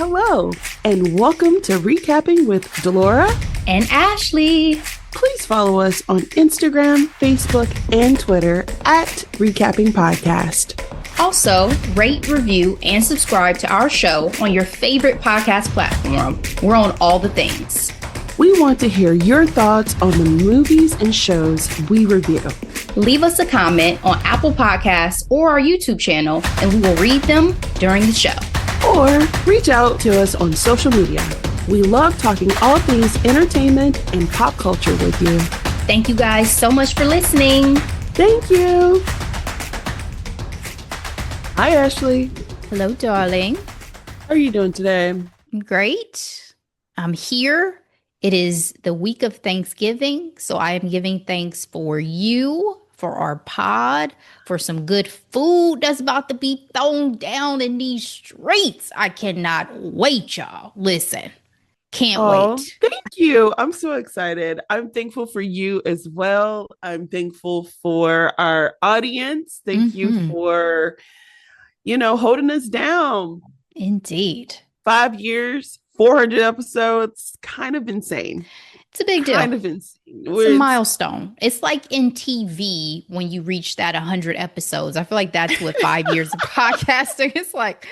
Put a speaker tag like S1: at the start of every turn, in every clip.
S1: Hello, and welcome to Recapping with Delora
S2: and Ashley.
S1: Please follow us on Instagram, Facebook, and Twitter at Recapping Podcast.
S2: Also, rate, review, and subscribe to our show on your favorite podcast platform. We're on all the things.
S1: We want to hear your thoughts on the movies and shows we review.
S2: Leave us a comment on Apple Podcasts or our YouTube channel, and we will read them during the show.
S1: Or reach out to us on social media. We love talking all things entertainment and pop culture with you.
S2: Thank you guys so much for listening.
S1: Thank you. Hi, Ashley.
S2: Hello, darling.
S1: How are you doing today?
S2: Great. I'm here. It is the week of Thanksgiving, so I am giving thanks for you, for our pod, for some good food that's about to be thrown down in these streets. I cannot wait, y'all. Listen, can't wait.
S1: Thank you. I'm so excited. I'm thankful for you as well. I'm thankful for our audience. Thank you for, holding us down.
S2: Indeed.
S1: 5 years, 400 episodes, kind of insane.
S2: It's a big deal.
S1: Kind of insane.
S2: It's a milestone. It's like in TV when you reach that 100 episodes. I feel like that's what 5 years of podcasting. It's like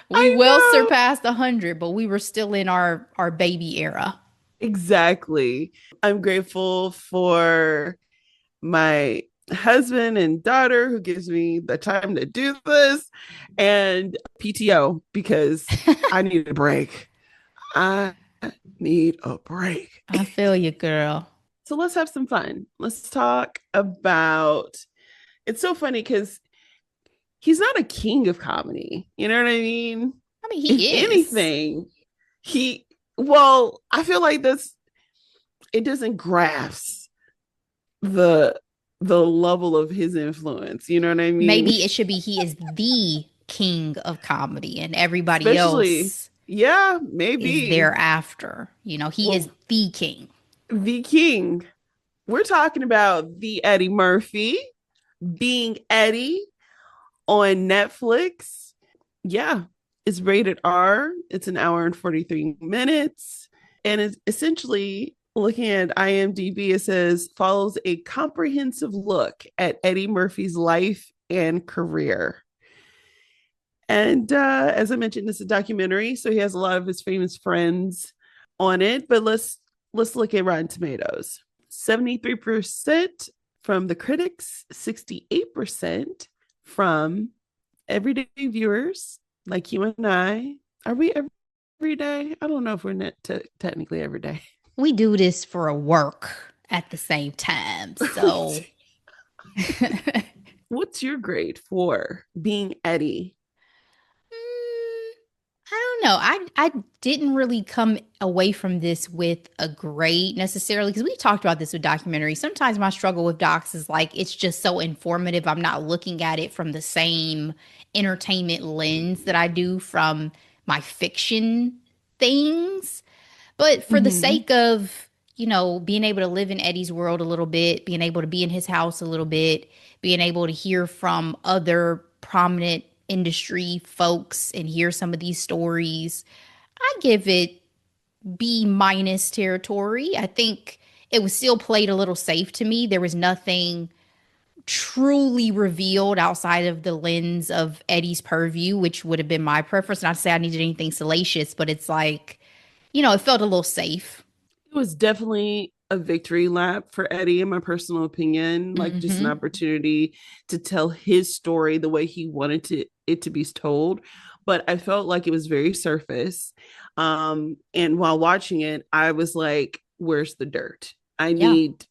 S2: we will surpass 100, but we were still in our baby era.
S1: Exactly. I'm grateful for my husband and daughter who gives me the time to do this, and PTO because I need a break. I need a break.
S2: I feel you, girl.
S1: So let's have some fun. Let's talk about, it's so funny because he's not a king of comedy. You know what I mean?
S2: I mean, he is.
S1: Anything. I feel like it doesn't grasp the level of his influence. You know what I mean?
S2: Maybe it should be he is the king of comedy and everybody
S1: Especially,
S2: else.
S1: Yeah, maybe.
S2: Is thereafter. He is the king.
S1: The king. We're talking about the Eddie Murphy, Being Eddie on Netflix. Yeah, it's rated R. It's an hour and 43 minutes. And it's essentially, looking at IMDb, it says, follows a comprehensive look at Eddie Murphy's life and career. And as I mentioned, it's a documentary, so he has a lot of his famous friends on it. But let's look at Rotten Tomatoes. 73% from the critics, 68% from everyday viewers like you and I. Are we every day? I don't know if we're not technically every day.
S2: We do this for a work at the same time. So
S1: what's your grade for Being Eddie?
S2: I don't know. I didn't really come away from this with a grade necessarily, because we talked about this with documentaries. Sometimes my struggle with docs is like, it's just so informative. I'm not looking at it from the same entertainment lens that I do from my fiction things. But for the sake of, being able to live in Eddie's world a little bit, being able to be in his house a little bit, being able to hear from other prominent industry folks and hear some of these stories, I give it B- territory. I think it was still played a little safe to me. There was nothing truly revealed outside of the lens of Eddie's purview, which would have been my preference. Not to say I needed anything salacious, but it's like, it felt a little safe.
S1: It was definitely a victory lap for Eddie, in my personal opinion. Like just an opportunity to tell his story the way he wanted it to be told. But I felt like it was very surface. And while watching it, I was like, where's the dirt? I need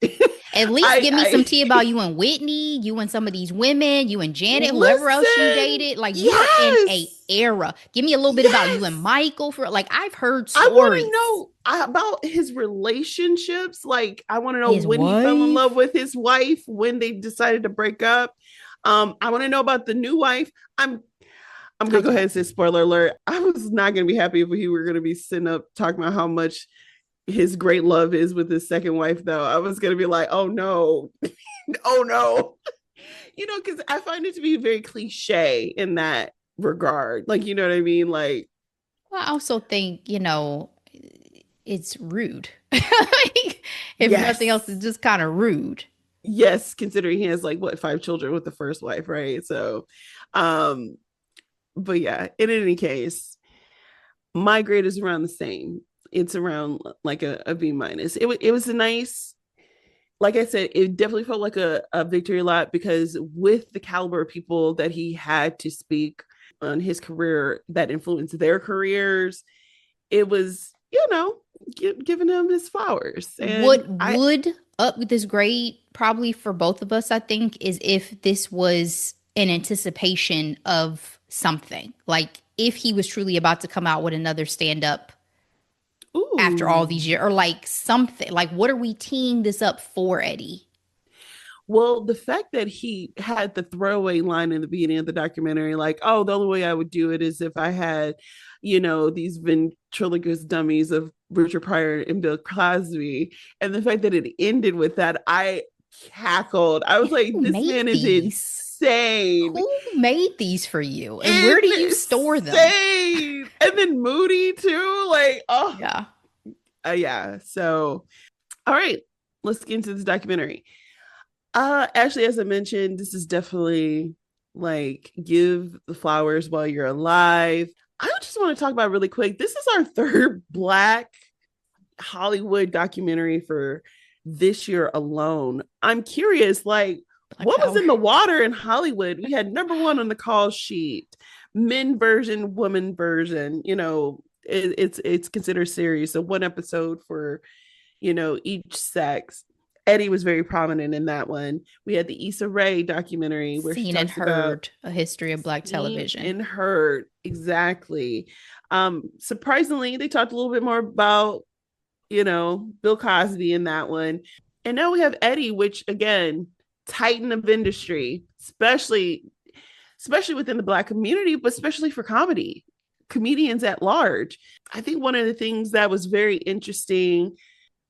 S2: at least give me some tea about you and Whitney, you and some of these women, you and Janet, whoever else you dated. Like, you're in a era. Give me a little bit about you and Michael. I've heard stories.
S1: I want to know about his relationships. Like, I want to know when he fell in love with his wife, when they decided to break up. I want to know about the new wife. I'm gonna go ahead and say spoiler alert. I was not gonna be happy if we were gonna be sitting up talking about how much his great love is with his second wife, though. I was gonna be like, oh no, oh no, because I find it to be very cliche in that regard. Like, you know what I mean? Like,
S2: I also think, it's rude. Like, if nothing else, it's
S1: Yes.
S2: just kind of rude.
S1: Yes, considering he has like what, five children with the first wife, right? So, um, but yeah, in any case, my grade is around the same. It's around like a B minus. It was a nice, like I said, it definitely felt like a victory lap because with the caliber of people that he had to speak on his career that influenced their careers, it was, giving him his flowers. And
S2: What would up with this grade, probably for both of us, I think, is if this was in anticipation of something. Like if he was truly about to come out with another stand up after all
S1: ooh,
S2: these years, or like something. Like, what are we teeing this up for, Eddie?
S1: well, the fact that he had the throwaway line in the beginning of the documentary, like, oh, the only way I would do it is if I had, these ventriloquist dummies of Richard Pryor and Bill Cosby. And the fact that it ended with that, I cackled. I was
S2: And
S1: like,
S2: who
S1: this
S2: made
S1: man is
S2: these?
S1: insane.
S2: Who made these for you? And where do you store them?
S1: Insane. And then Moody, too. Like, oh,
S2: Yeah.
S1: yeah. So, all right, let's get into this documentary. Ashley, as I mentioned, this is definitely like give the flowers while you're alive. I just want to talk about really quick. This is our third Black Hollywood documentary for this year alone. I'm curious, like,
S2: Black
S1: what was
S2: Power.
S1: in the water in Hollywood? We had number one on the call sheet, men version, woman version. It's considered series, so one episode for each sex. Eddie was very prominent in that one. We had the Issa Rae documentary where she
S2: Seen and
S1: talks about
S2: heard a history of Black
S1: seen
S2: television.
S1: and heard. Exactly. Surprisingly, they talked a little bit more about, Bill Cosby in that one. And now we have Eddie, which again, titan of industry, especially within the Black community, but especially for comedians at large. I think one of the things that was very interesting,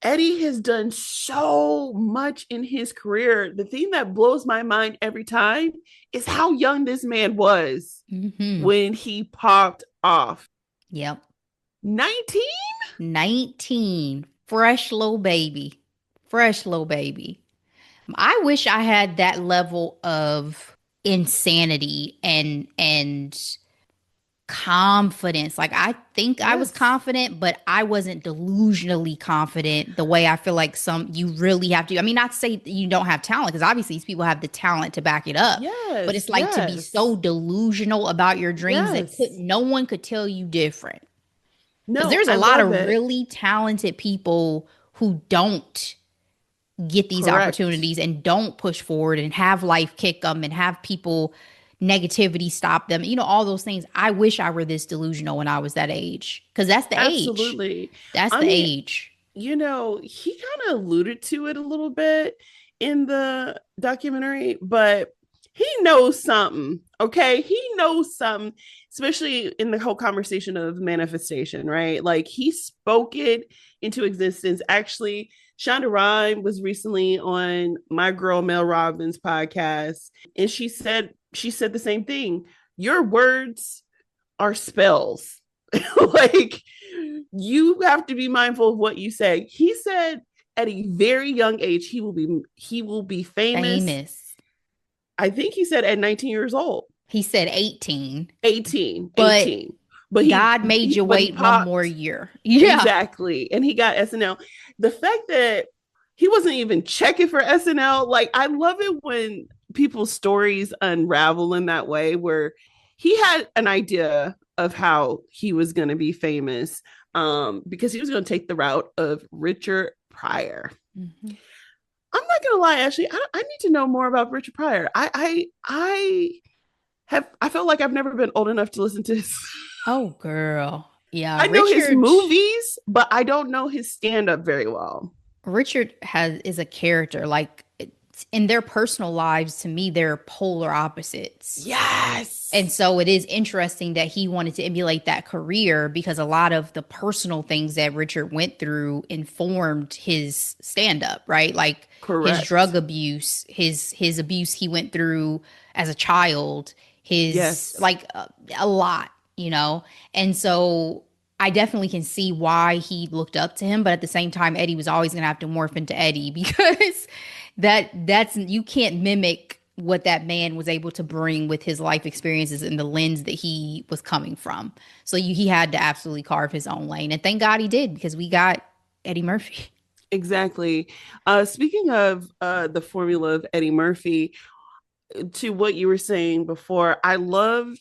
S1: Eddie has done so much in his career. The thing that blows my mind every time is how young this man was
S2: Mm-hmm.
S1: when he popped off.
S2: Yep.
S1: 19?
S2: 19. Fresh little baby. Fresh little baby. I wish I had that level of insanity and confidence. Like I think I was
S1: Yes.
S2: confident, but I wasn't delusionally confident the way I feel like some you really have to. I mean, not to say you don't have talent, because obviously these people have the talent to back it up. But
S1: Yes.
S2: it's like to be
S1: Yes.
S2: so delusional about your dreams that
S1: Yes.
S2: no one could tell you different. Because
S1: No,
S2: there's a
S1: I
S2: lot
S1: love
S2: of
S1: it.
S2: really talented people who don't get these
S1: Correct.
S2: opportunities and don't push forward and have life kick them and have people negativity stop them. All those things. I wish I were this delusional when I was that age, because that's the age.
S1: Absolutely.
S2: That's
S1: I
S2: the
S1: mean,
S2: age.
S1: he kind of alluded to it a little bit in the documentary, but he knows something. Okay. He knows something, especially in the whole conversation of manifestation, right? Like he spoke it into existence. Actually, Shonda Rhimes was recently on my girl Mel Robbins podcast, and she said the same thing. Your words are spells. Like you have to be mindful of what you say. He said at a very young age he will be famous.
S2: Famous.
S1: I think he said at 19 years old.
S2: He said 18,
S1: 18,
S2: but
S1: 18. But
S2: God made you
S1: he
S2: wait one more
S1: popped.
S2: year. Yeah.
S1: Exactly. And he got SNL. The fact that he wasn't even checking for SNL, like I love it when people's stories unravel in that way where he had an idea of how he was going to be famous, because he was going to take the route of Richard Pryor.
S2: Mhm.
S1: I'm not gonna lie, Ashley. I need to know more about Richard Pryor. I felt like I've never been old enough to listen to his.
S2: Oh, girl. Yeah.
S1: I know his movies, but I don't know his stand up very well.
S2: Richard is a character. Like in their personal lives, to me, they're polar opposites. And
S1: Yes.
S2: so it is interesting that he wanted to emulate that career, because a lot of the personal things that Richard went through informed his stand up, right? Like his drug
S1: Correct.
S2: abuse, his abuse he went through as a child, his
S1: Yes.
S2: like a lot. And so I definitely can see why he looked up to him, but at the same time, Eddie was always gonna have to morph into Eddie because that's you can't mimic what that man was able to bring with his life experiences and the lens that he was coming from. So he had to absolutely carve his own lane, and thank God he did because we got Eddie Murphy.
S1: Exactly. Speaking of the formula of Eddie Murphy, to what you were saying before, I love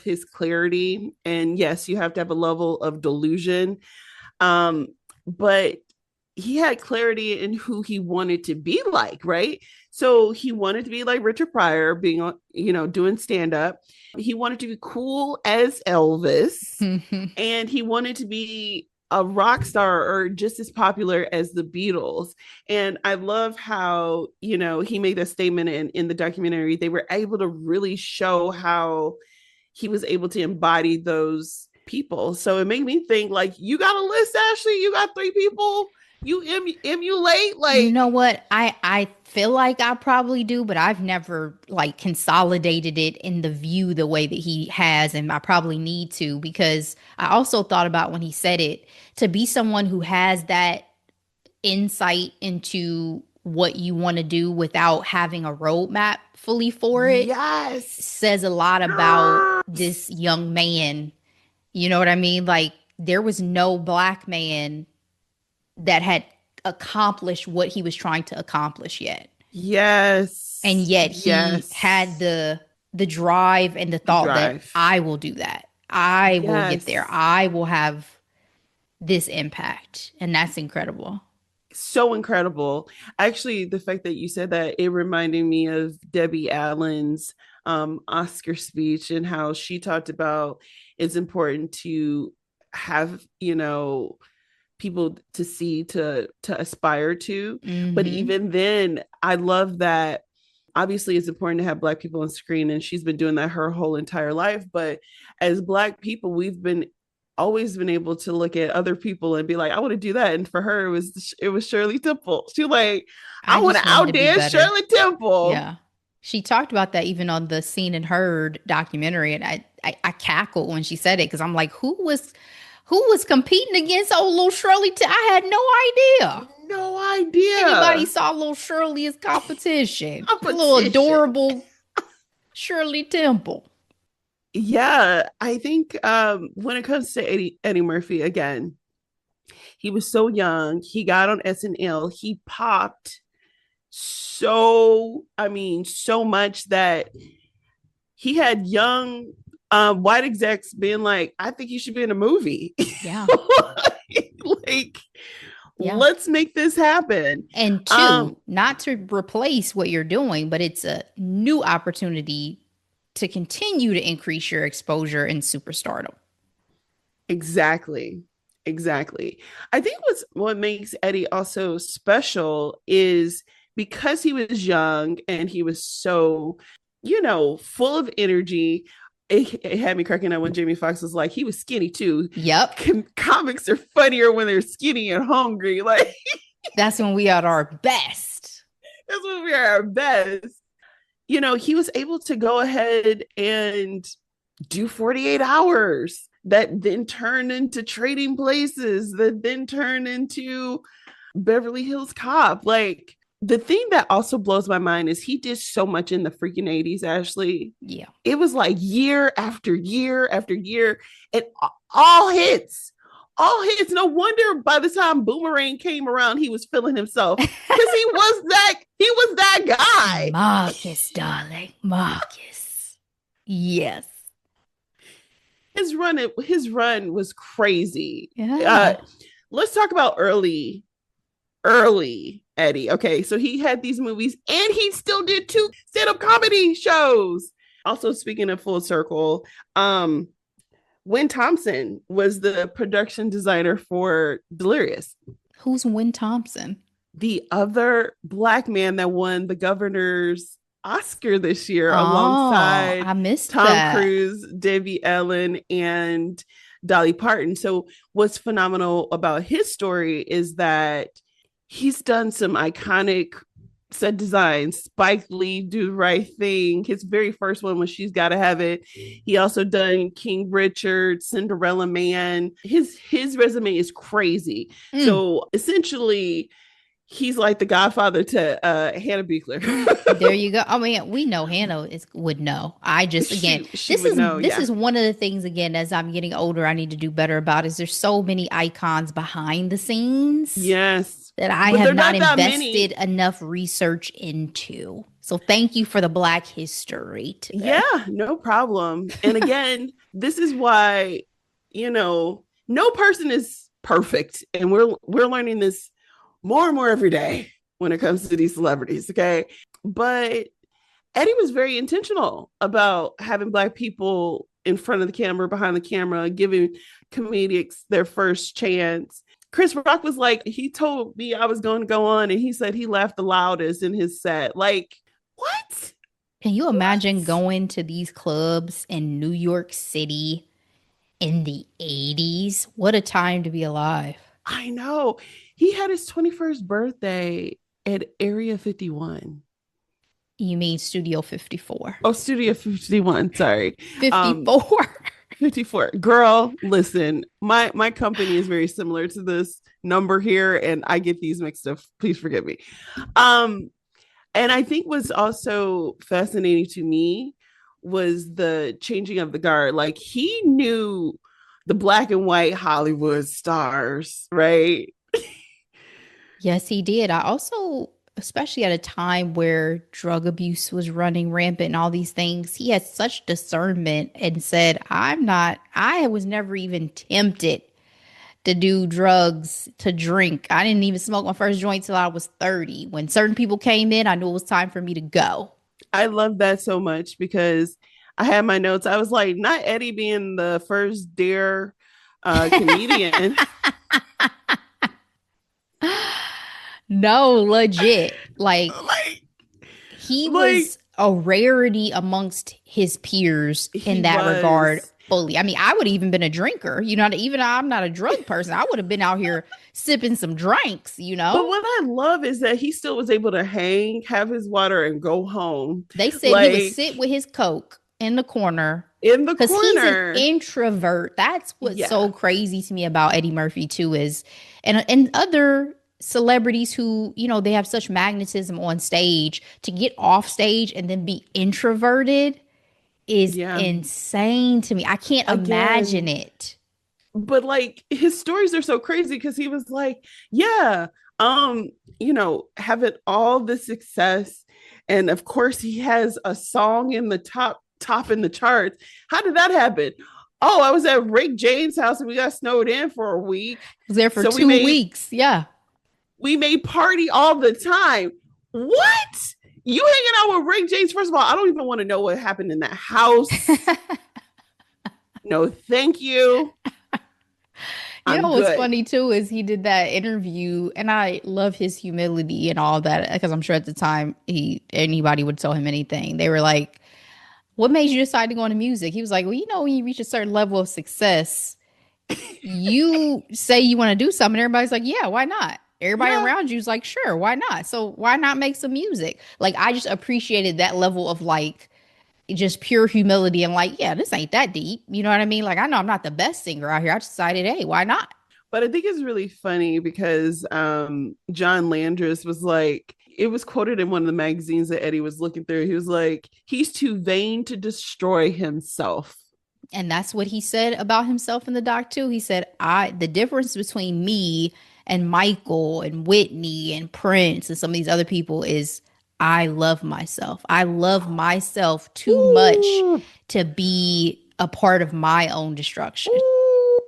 S1: his clarity. And yes, you have to have a level of delusion. Um, but he had clarity in who he wanted to be like, right? So he wanted to be like Richard Pryor, being on, doing stand up. He wanted to be cool as Elvis, and he wanted to be a rock star or just as popular as the Beatles. And I love how, he made that statement in the documentary. They were able to really show how he was able to embody those people. So it made me think, like, you got a list, Ashley? You got three people you emulate?
S2: You
S1: Like,
S2: know what? I feel like I probably do, but I've never like consolidated it in the view the way that he has, and I probably need to because I also thought about when he said it to be someone who has that insight into what you want to do without having a roadmap fully for it
S1: yes.
S2: says a lot about this young man. You know what I mean? Like there was no black man that had accomplished what he was trying to accomplish yet. And
S1: Yes.
S2: yet he had
S1: Yes.
S2: the drive and the thought that
S1: Drive.
S2: I will do that. I will get there.
S1: Yes.
S2: I will have this impact. And that's incredible.
S1: So incredible. Actually, the fact that you said that, it reminded me of Debbie Allen's Oscar speech and how she talked about it's important to have, people to see, to aspire to. But
S2: Hmm.
S1: even then, I love that obviously it's important to have black people on screen, and she's been doing that her whole entire life. But as black people, we've been always been able to look at other people and be like, I want to do that. And for her, it was Shirley Temple. She like, I
S2: I
S1: want to
S2: just wanted to be
S1: outdance
S2: better.
S1: Shirley Temple.
S2: Yeah. She talked about that even on the Seen and Heard documentary. And I cackled when she said it because I'm like, who was competing against old little Shirley? I had no idea.
S1: No
S2: Anybody
S1: idea.
S2: saw little Shirley as competition. Little
S1: Competition.
S2: adorable Shirley Temple.
S1: Yeah, I think when it comes to Eddie Murphy, again, he was so young. He got on SNL. He popped so much that he had young white execs being like, I think you should be in a movie.
S2: Yeah.
S1: Like,
S2: Yeah.
S1: let's make this happen.
S2: And two, not to replace what you're doing, but it's a new opportunity to continue to increase your exposure and superstardom.
S1: Exactly. Exactly. I think what makes Eddie also special is because he was young and he was so, full of energy. It had me cracking up when Jamie Foxx was like, he was skinny too.
S2: Yep.
S1: Comics are funnier when they're skinny and hungry. Like,
S2: That's when we are at our best.
S1: that's when we are our best. He was able to go ahead and do 48 hours that then turned into Trading Places, that then turned into Beverly Hills Cop. Like, the thing that also blows my mind is he did so much in the freaking 80s, Ashley.
S2: Yeah.
S1: It was like year after year after year, and all hits. All hits. No wonder by the time Boomerang came around, he was feeling himself because he was that guy.
S2: Marcus, darling. Marcus. Yes.
S1: His run was crazy.
S2: Yeah.
S1: Let's talk about early Eddie. Okay, so he had these movies and he still did two stand-up comedy shows. Also, speaking of full circle, Win Thompson was the production designer for Delirious,
S2: Who's Win Thompson?
S1: the other black man that won the governor's Oscar this year
S2: Oh,
S1: alongside
S2: I missed
S1: Tom
S2: that.
S1: Cruise, Debbie Allen, and Dolly Parton. So, what's phenomenal about his story is that he's done some iconic set design. Spike Lee, Do the Right Thing. His very first one was She's Gotta Have It. He also done King Richard, Cinderella Man. His resume is crazy.
S2: Mm.
S1: So essentially, he's like the godfather to Hannah Beachler.
S2: There you go. I mean, we know Hannah is would know. I just again,
S1: She
S2: this
S1: would
S2: is
S1: know,
S2: this
S1: yeah.
S2: is one of the things again as I'm getting older, I need to do better about is there's so many icons behind the scenes
S1: Yes.
S2: that I
S1: But
S2: have
S1: they're
S2: not
S1: not that
S2: invested
S1: many.
S2: enough research into. So thank you for the Black history
S1: Yeah,
S2: today.
S1: no problem. And again, this is why, no person is perfect. And we're learning this more and more every day when it comes to these celebrities. Okay. But Eddie was very intentional about having Black people in front of the camera, behind the camera, giving comedics their first chance. Chris Rock was like, he told me I was going to go on, and he said he laughed the loudest in his set. Like, what?
S2: Can you imagine
S1: What?
S2: going to these clubs in New York City in the 80s? What a time to be alive.
S1: I know. He had his 21st birthday at Area 51.
S2: You mean Studio 54?
S1: Oh, Studio 51. Sorry. Um,
S2: 54.
S1: 54. Girl, listen, my company is very similar to this number here, and I get these mixed up. Please forgive me. Um, and I think what's also fascinating to me was the changing of the guard. Like he knew the black and white Hollywood stars, right?
S2: Yes, he did. I also, especially at a time where drug abuse was running rampant and all these things, he had such discernment and said, I was never even tempted to do drugs, to drink. I didn't even smoke my first joint till I was 30. When certain people came in, I knew it was time for me to go.
S1: I love that so much because I had my notes. I was like, not Eddie being the first dare comedian.
S2: No, legit. Like
S1: like,
S2: he
S1: like
S2: was a rarity amongst his peers in
S1: he
S2: that regard
S1: was.
S2: fully. I mean, I would have even been a drinker, even though I'm not a drug person. I would have been out here sipping some drinks, you
S1: But
S2: know?
S1: what I love is that he still was able to hang, have his water, and go home.
S2: They said he would
S1: Like
S2: sit with his Coke in the corner
S1: in the
S2: because he's an
S1: corner.
S2: introvert. That's what's
S1: Yeah.
S2: so crazy to me about Eddie Murphy too is and other celebrities who, they have such magnetism on stage to get off stage and then be introverted is
S1: Yeah.
S2: insane to me. I can't imagine
S1: Again,
S2: it.
S1: but like his stories are so crazy because he was like, yeah, um, having all the success, and of course he has a song in the top in the charts. How did that happen? Oh, I was at Rick James' house and we got snowed in for a week.
S2: I was there for
S1: So we
S2: two
S1: made
S2: weeks. Yeah.
S1: we made party all the time. What? You hanging out with Rick James? First of all, I don't even want to know what happened in that house. No, thank you.
S2: You
S1: I'm
S2: know what's
S1: good.
S2: funny too is he did that interview, and I love his humility and all that because I'm sure at the time anybody would tell him anything. They were like, "What made you decide to go into music?" He was like, "Well, when you reach a certain level of success, you say you want to do something. Everybody's like, yeah, why not? Everybody
S1: Yeah.
S2: around you is like, sure, why not? So why not make some music? Like I just appreciated that level of like just pure humility and like, yeah, this ain't that deep. You know what I mean? Like I know I'm not the best singer out here. I decided, hey, why not?
S1: But I think it's really funny because John Landris was like, it was quoted in one of the magazines that Eddie was looking through. He was like, he's too vain to destroy himself.
S2: And that's what he said about himself in the doc too. He said, the difference between me and Michael and Whitney and Prince and some of these other people is I love myself. I love myself too much
S1: Ooh,
S2: to be a part of my own destruction.
S1: ooh.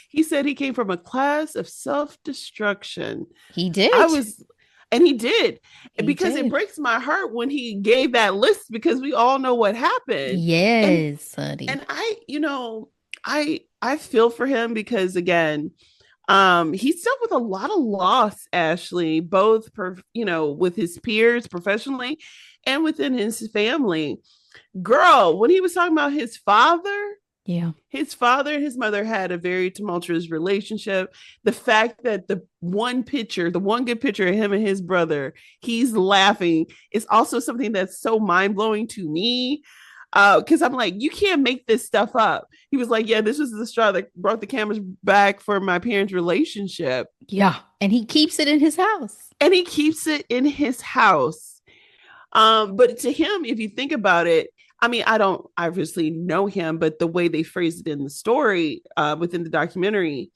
S1: He said he came from a class of self destruction.
S2: He
S1: I
S2: did.
S1: was, and he did,
S2: He
S1: because it
S2: did.
S1: breaks my heart when he gave that list because we all know what happened. And
S2: Yes, honey.
S1: I feel for him because again, he's dealt with a lot of loss, Ashley, both with his peers professionally and within his family. Girl, when he was talking about his father,
S2: Yeah.
S1: His father and his mother had a very tumultuous relationship. The fact that the one good picture of him and his brother, he's laughing, is also something that's so mind blowing to me. Because I'm like, you can't make this stuff up. He was like, yeah, this was the straw that brought the cameras back for my parents' relationship.
S2: Yeah. And he keeps it in his house.
S1: And he keeps it in his house. But to him, if you think about it, I mean, I don't obviously know him, but the way they phrased it in the story within the documentary,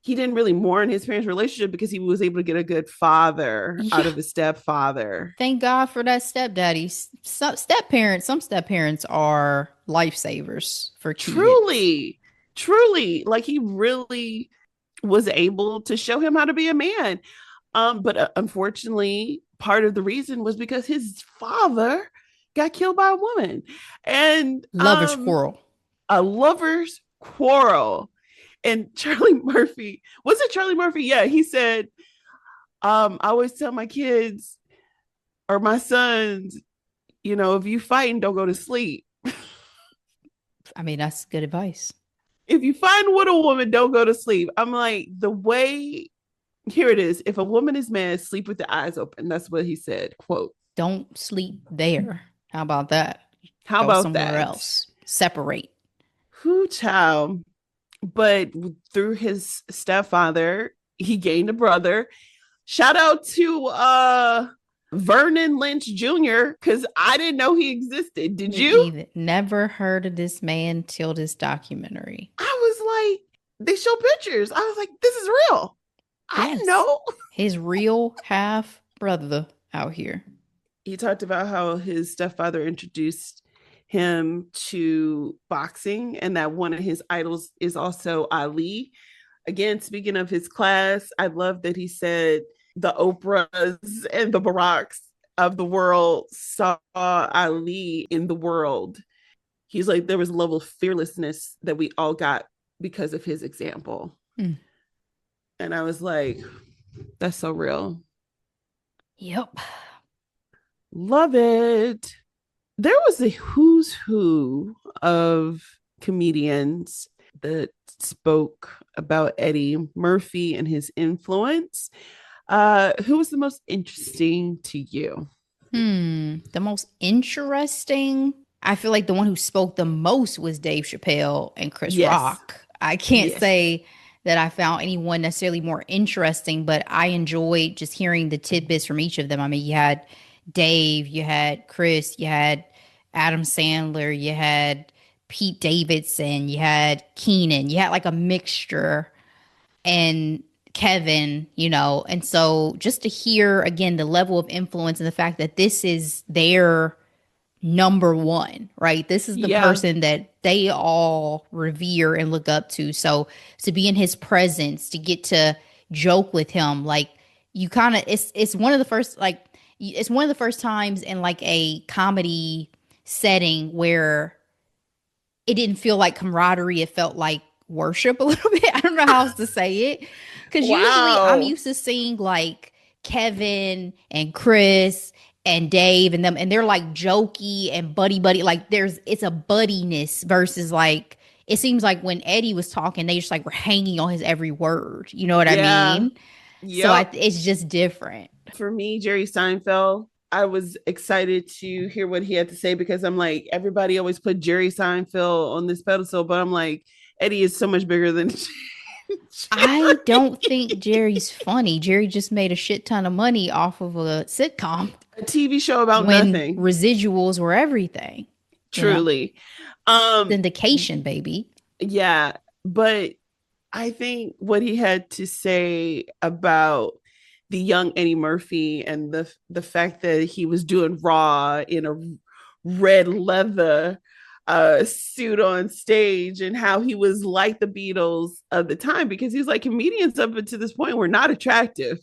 S1: he didn't really mourn his parents' relationship because he was able to get a good father out
S2: Yeah.
S1: of his stepfather.
S2: Thank God for that stepdaddy. Some step parents are lifesavers for kids.
S1: Truly, truly, like he really was able to show him how to be a man. But unfortunately, part of the reason was because his father got killed by a woman, and
S2: Lover's quarrel.
S1: a lover's quarrel. And Charlie Murphy, was it Charlie Murphy? Yeah, he said, I always tell my kids or my sons, if you fighting, don't go to sleep.
S2: I mean, that's good advice.
S1: If you find with a woman, don't go to sleep. I'm like, the way, here it is. If a woman is mad, sleep with the eyes open. That's what he said. Quote.
S2: Don't sleep there. How about that?
S1: How
S2: Go
S1: about
S2: somewhere
S1: that?
S2: else. Separate.
S1: Who child? But through his stepfather, he gained a brother. Shout out to Vernon Lynch Jr. because I didn't know he existed. Did
S2: Me
S1: you?
S2: either. Never heard of this man till this documentary.
S1: I was like, they show pictures. I was like, this is real. I didn't
S2: Yes.
S1: know.
S2: His real half brother out here.
S1: He talked about how his stepfather introduced him to boxing and that one of his idols is also Ali. Again, speaking of his class, I love that he said the Oprahs and the Baracks of the world saw Ali in the world. He's like, there was a level of fearlessness that we all got because of his example.
S2: Mm.
S1: And I was like, that's so real.
S2: Yep.
S1: Love it. There was a who's who of comedians that spoke about Eddie Murphy and his influence. Who was the most interesting to you?
S2: The most interesting. I feel like the one who spoke the most was Dave Chappelle and Chris
S1: Yes.
S2: Rock. I can't
S1: Yes.
S2: say that I found anyone necessarily more interesting, but I enjoyed just hearing the tidbits from each of them. I mean, you had Dave, you had Chris, you had Adam Sandler, you had Pete Davidson, you had Keenan, you had like a mixture, and Kevin, and so just to hear again the level of influence and the fact that this is their number one, right? This is the
S1: Yeah.
S2: person that they all revere and look up to. So to be in his presence, to get to joke with him, like you kind of, it's one of the first, like, it's one of the first times in like a comedy setting where it didn't feel like camaraderie. It felt like worship a little bit. I don't know how else to say it. Because usually I'm
S1: Wow.
S2: used to seeing like Kevin and Chris and Dave and them, and they're like jokey and buddy. Like it's a buddiness versus like, it seems like when Eddie was talking, they just like were hanging on his every word. You know what I
S1: Yeah.
S2: mean? So
S1: Yep.
S2: it's just different.
S1: For me, Jerry Seinfeld, I was excited to hear what he had to say because I'm like, everybody always put Jerry Seinfeld on this pedestal, but I'm like, Eddie is so much bigger than
S2: I
S1: Jerry.
S2: don't think Jerry's funny. Jerry just made a shit ton of money off of a sitcom
S1: A TV show about
S2: when
S1: nothing.
S2: residuals were everything, you know?
S1: Truly. Um,
S2: Syndication, baby.
S1: yeah, but I think what he had to say about the young Eddie Murphy and the fact that he was doing Raw in a red leather suit on stage and how he was like the Beatles of the time because he's like comedians up to this point were not attractive.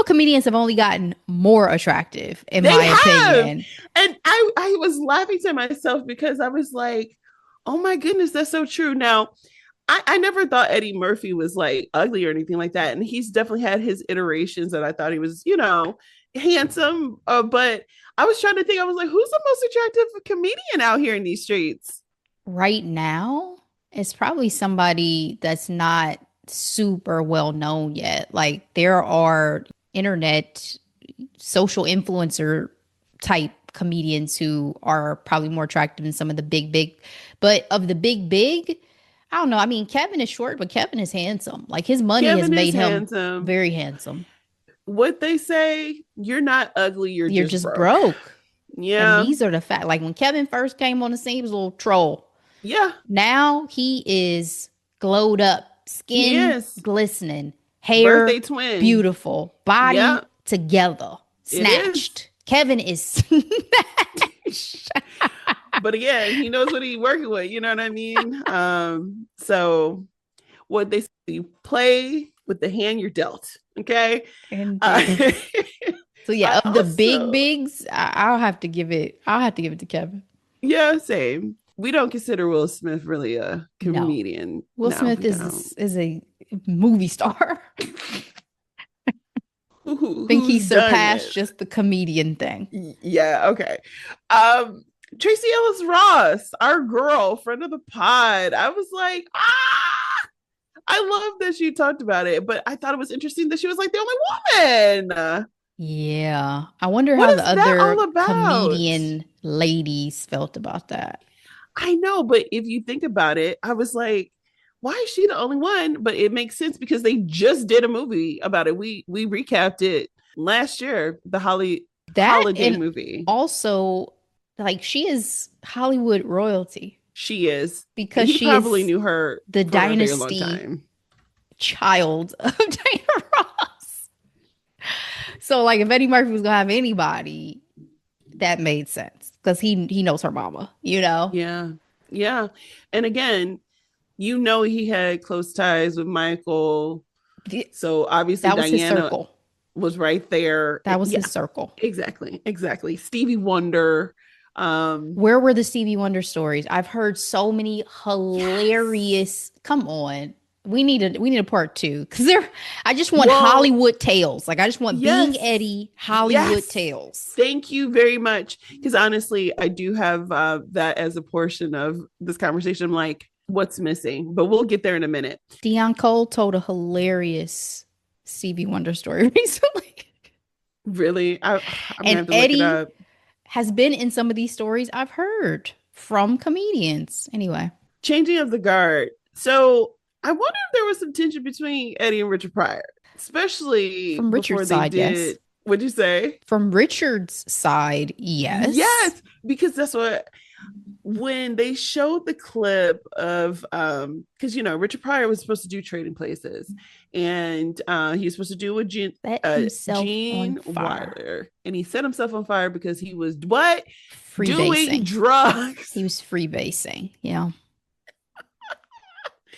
S2: Comedians have only gotten more attractive, in
S1: They
S2: my
S1: have.
S2: opinion.
S1: And I was laughing to myself because I was like, oh my goodness, that's so true. Now, I never thought Eddie Murphy was like ugly or anything like that. And he's definitely had his iterations that I thought he was, handsome. But I was trying to think, I was like, who's the most attractive comedian out here in these streets?
S2: right now, it's probably somebody that's not super well known yet. Like there are internet social influencer type comedians who are probably more attractive than some of the big. But of the big, I don't know. I mean, Kevin is short, but Kevin is handsome. Like his money has
S1: Kevin is
S2: made him
S1: handsome.
S2: very handsome.
S1: What they say, you're not ugly, you're
S2: You're
S1: just
S2: just
S1: broke.
S2: broke. And
S1: Yeah.
S2: these are the fact. Like when Kevin first came on the scene, he was a little troll.
S1: Yeah,
S2: Now he is glowed up,
S1: he
S2: skin
S1: is.
S2: glistening, hair
S1: Birthday twin.
S2: beautiful, body
S1: Yeah,
S2: together,
S1: it is.
S2: snatched. Kevin is snatched.
S1: But again, he knows what he's working with, you know what I mean? So what they say, you play with the hand you're dealt. Okay. Uh,
S2: Indeed. So yeah,
S1: I
S2: of the big
S1: also,
S2: bigs, I'll have to give it. I'll have to give it to Kevin.
S1: yeah, same. We don't consider Will Smith really a
S2: No,
S1: comedian.
S2: Will
S1: No,
S2: Smith
S1: we don't.
S2: is a movie star. Think he
S1: Who's done
S2: surpassed
S1: it?
S2: just the comedian thing.
S1: Yeah, okay. Um, Tracy Ellis Ross, our girl, friend of the pod. I was like, I love that she talked about it, but I thought it was interesting that she was like the only woman.
S2: Yeah. I wonder
S1: What
S2: how the
S1: is that all
S2: other
S1: about?
S2: comedian ladies felt about that.
S1: I know, but if you think about it, I was like, why is she the only one? But it makes sense because they just did a movie about it. We recapped it last year, the
S2: That
S1: holiday
S2: and
S1: movie.
S2: also like she is Hollywood royalty
S1: She is.
S2: because
S1: He
S2: she
S1: probably
S2: is
S1: knew her
S2: the
S1: for a very long
S2: dynasty
S1: time.
S2: child of Diana Ross. So like if Eddie Murphy was gonna have anybody, that made sense because he knows her mama, you know?
S1: Yeah. Yeah. And again, you know he had close ties with Michael. So obviously
S2: That was his
S1: Diana
S2: circle.
S1: was right there.
S2: That was
S1: Yeah,
S2: his circle.
S1: exactly. Exactly. Stevie Wonder. Um,
S2: Where were the Stevie Wonder stories? I've heard so many
S1: yes.
S2: hilarious. Come on. We need a part two because there I just want
S1: Well,
S2: Hollywood tales. Like I just want being
S1: yes.
S2: Eddie Hollywood
S1: Yes.
S2: tales.
S1: Thank you very much. Because honestly, I do have that as a portion of this conversation. I'm like, what's missing? But we'll get there in a minute.
S2: Dion Cole told a hilarious Stevie Wonder story recently.
S1: Really? I'm going to
S2: And
S1: have to look it
S2: Eddie
S1: up.
S2: has been in some of these stories I've heard from comedians. Anyway,
S1: Changing of the guard. So I wonder if there was some tension between Eddie and Richard Pryor, especially
S2: from
S1: before
S2: Richard's
S1: they
S2: side, yes.
S1: did. What'd you say?
S2: From Richard's side, yes.
S1: Yes, because that's what when they showed the clip of because Richard Pryor was supposed to do Trading Places, and he was supposed to do with
S2: Set himself on
S1: Gene
S2: fire.
S1: Wilder, and he set himself on fire because he was what doing
S2: Freebasing.
S1: drugs.
S2: He was freebasing. Yeah.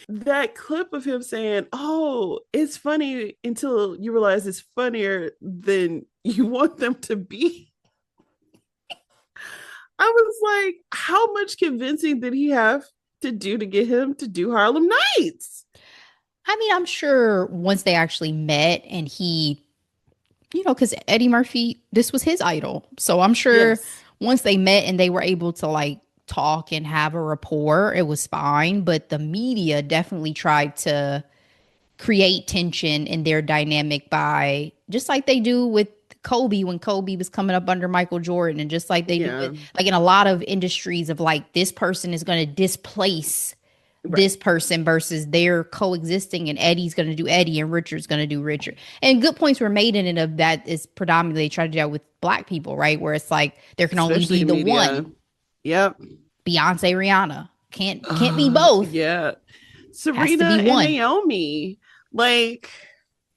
S1: That clip of him saying, "Oh, it's funny," until you realize it's funnier than you want them to be. I was like, how much convincing did he have to do to get him to do Harlem Nights?
S2: I mean, I'm sure once they actually met and he, because Eddie Murphy, this was his idol. So I'm sure
S1: Yes,
S2: once they met and they were able to like talk and have a rapport, it was fine. But the media definitely tried to create tension in their dynamic by just like they do with Kobe when Kobe was coming up under Michael Jordan, and just like they do
S1: yeah,
S2: it like in a lot of industries of like this person is going to displace
S1: right.
S2: this person versus they're coexisting, and Eddie's going to do Eddie and Richard's going to do Richard. And good points were made in it of that is predominantly they try to do that with black people, right? Where it's like there can only
S1: Especially
S2: be
S1: in
S2: the
S1: media.
S2: one.
S1: Yep.
S2: Beyonce, Rihanna can't be both.
S1: Yeah.
S2: Has to
S1: Serena
S2: be
S1: and
S2: one.
S1: Naomi, like,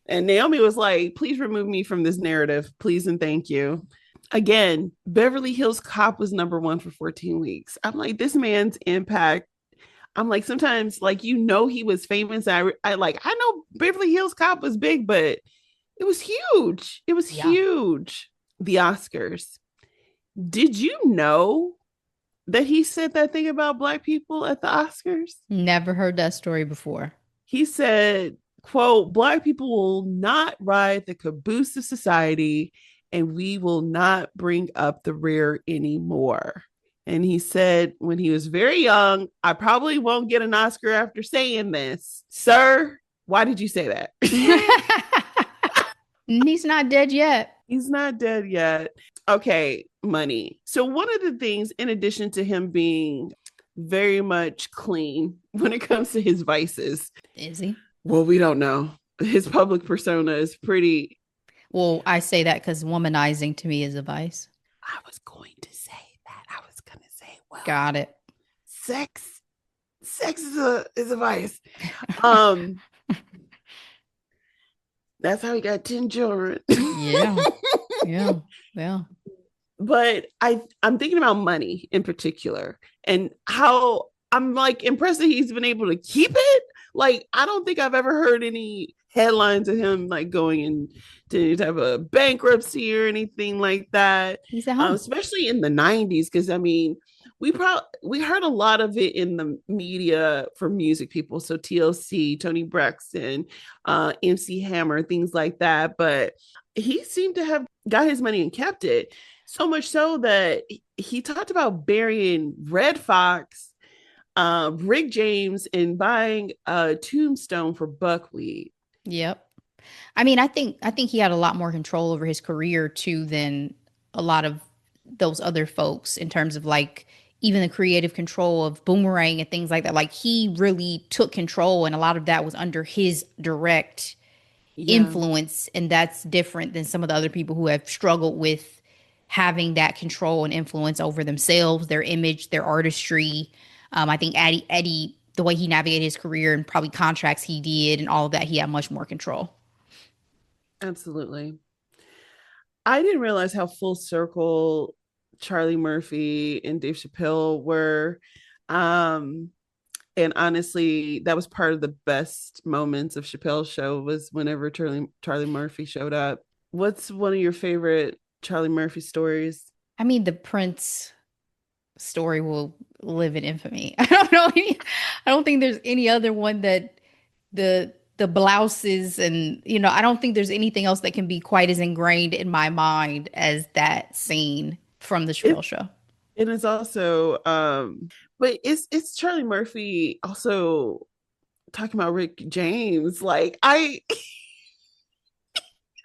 S1: and Naomi was like, "Please remove me from this narrative, please and thank you." Again, Beverly Hills Cop was number one for 14 weeks. I'm like, this man's impact. I'm like, sometimes, like, he was famous. I know Beverly Hills Cop was big, but it was huge. It was
S2: Yeah.
S1: huge. The Oscars. Did you know that he said that thing about black people at the Oscars?
S2: Never heard that story before.
S1: He said, quote, "Black people will not ride the caboose of society, and we will not bring up the rear anymore." And he said when he was very young, I probably won't get an Oscar after saying this. Sir, why did you say that?
S2: He's not dead yet.
S1: He's not dead yet. Okay, money. So, one of the things, in addition to him being very much clean when it comes to his vices,
S2: Is he?
S1: well, we don't know. His public persona is pretty.
S2: Well, I say that because womanizing to me is a vice.
S1: I was going to say that. I was going to say, well,
S2: Got it.
S1: sex, sex is a vice. Um, that's how he got 10 children.
S2: Yeah. Yeah. Yeah.
S1: But I'm thinking about money in particular and how I'm like impressed that he's been able to keep it. Like I don't think I've ever heard any headlines of him like going into any type of bankruptcy or anything like that.
S2: He's at home.
S1: Especially in the 90s, because I mean we heard a lot of it in the media for music people, so TLC, Tony Braxton, MC Hammer, things like that. But he seemed to have got his money and kept it. So much so that he talked about burying Red Fox, Rick James, and buying a tombstone for buckwheat.
S2: Yep. I mean, I think he had a lot more control over his career too than a lot of those other folks in terms of like even the creative control of Boomerang and things like that. Like he really took control and a lot of that was under his direct
S1: Yeah,
S2: influence, and that's different than some of the other people who have struggled with having that control and influence over themselves, their image, their artistry. I think Eddie, the way he navigated his career and probably contracts he did and all of that, he had much more control.
S1: absolutely. I didn't realize how full circle Charlie Murphy and Dave Chappelle were. Um, and honestly, that was part of the best moments of Chappelle's show was whenever Charlie Murphy showed up. What's one of your favorite Charlie Murphy stories?
S2: I mean, the Prince story will live in infamy. I don't know. I don't think there's any other one that the blouses and I don't think there's anything else that can be quite as ingrained in my mind as that scene from the
S1: It
S2: Chappelle show.
S1: and it's also but it's Charlie Murphy also talking about Rick James. Like I it's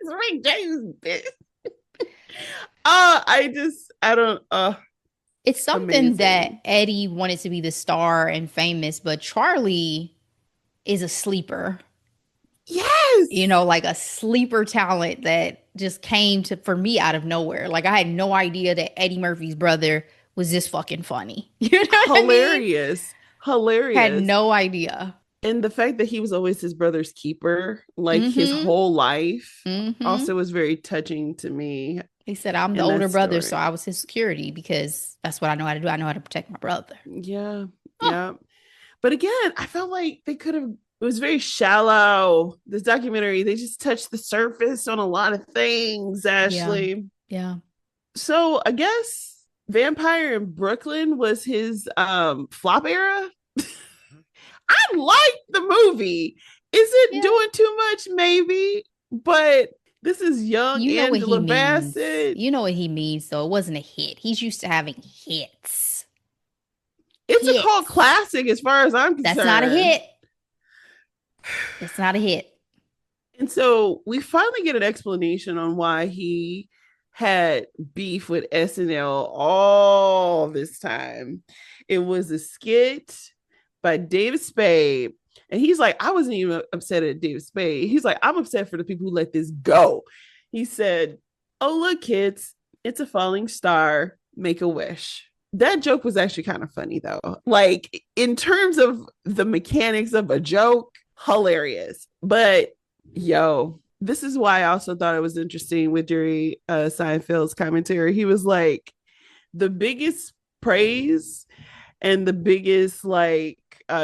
S1: Rick James bitch. I don't
S2: It's something that
S1: amazing.
S2: Eddie wanted to be the star and famous, but Charlie is a sleeper.
S1: Yes.
S2: Like a sleeper talent that just came to for me out of nowhere. Like I had no idea that Eddie Murphy's brother was this fucking funny. You know what I mean?
S1: Hilarious.
S2: Had
S1: Hilarious.
S2: no idea.
S1: And the fact that he was always his brother's keeper, like his
S2: Mm-hmm.
S1: whole life,
S2: Mm-hmm.
S1: also was very touching to me
S2: He said, I'm the
S1: in that
S2: older brother, so
S1: story.
S2: I was his security because that's what I know how to do. I know how to protect my brother.
S1: Yeah.
S2: Oh,
S1: Yeah. But again, I felt like they could have, it was very shallow. This documentary, they just touched the surface on a lot of things,
S2: yeah.
S1: Ashley.
S2: Yeah.
S1: So I guess Vampire in Brooklyn was his flop era. I like the movie. Is it
S2: Yeah.
S1: doing too much? Maybe, but this is young
S2: You know what he
S1: Angela
S2: means.
S1: Bassett.
S2: You know what he means, though. It wasn't a hit. He's used to having hits.
S1: It's a cult
S2: Hits.
S1: classic as far as I'm
S2: That's not a
S1: concerned.
S2: hit. That's not a hit.
S1: And so we finally get an explanation on why he had beef with SNL all this time. It was a skit by David Spade. And he's like, I wasn't even upset at David Spade. He's like, I'm upset for the people who let this go. He said, oh, look, kids, it's a falling star. Make a wish. That joke was actually kind of funny, though. Like, in terms of the mechanics of a joke, hilarious. But yo, this is why I also thought it was interesting with Jerry Seinfeld's commentary. He was like, the biggest praise and the biggest like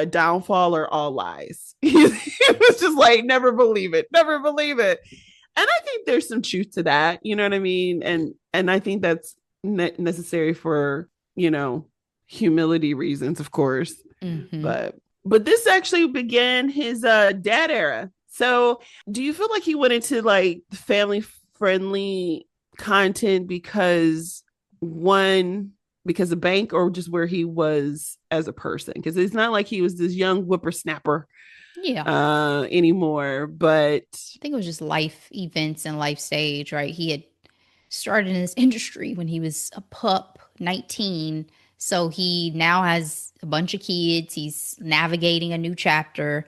S1: downfall are all lies. It was just like, never believe it. And I think there's some truth to that. You know what I mean? And I think that's necessary for humility reasons, of course.
S2: Hmm.
S1: But this actually began his dad era. So do you feel like he went into like family friendly content because one because of bank or just where he was as a person? Because it's not like he was this young whippersnapper
S2: Yeah.
S1: anymore. But
S2: I think it was just life events and life stage, right? He had started in this industry when he was a pup, 19. So he now has a bunch of kids. He's navigating a new chapter.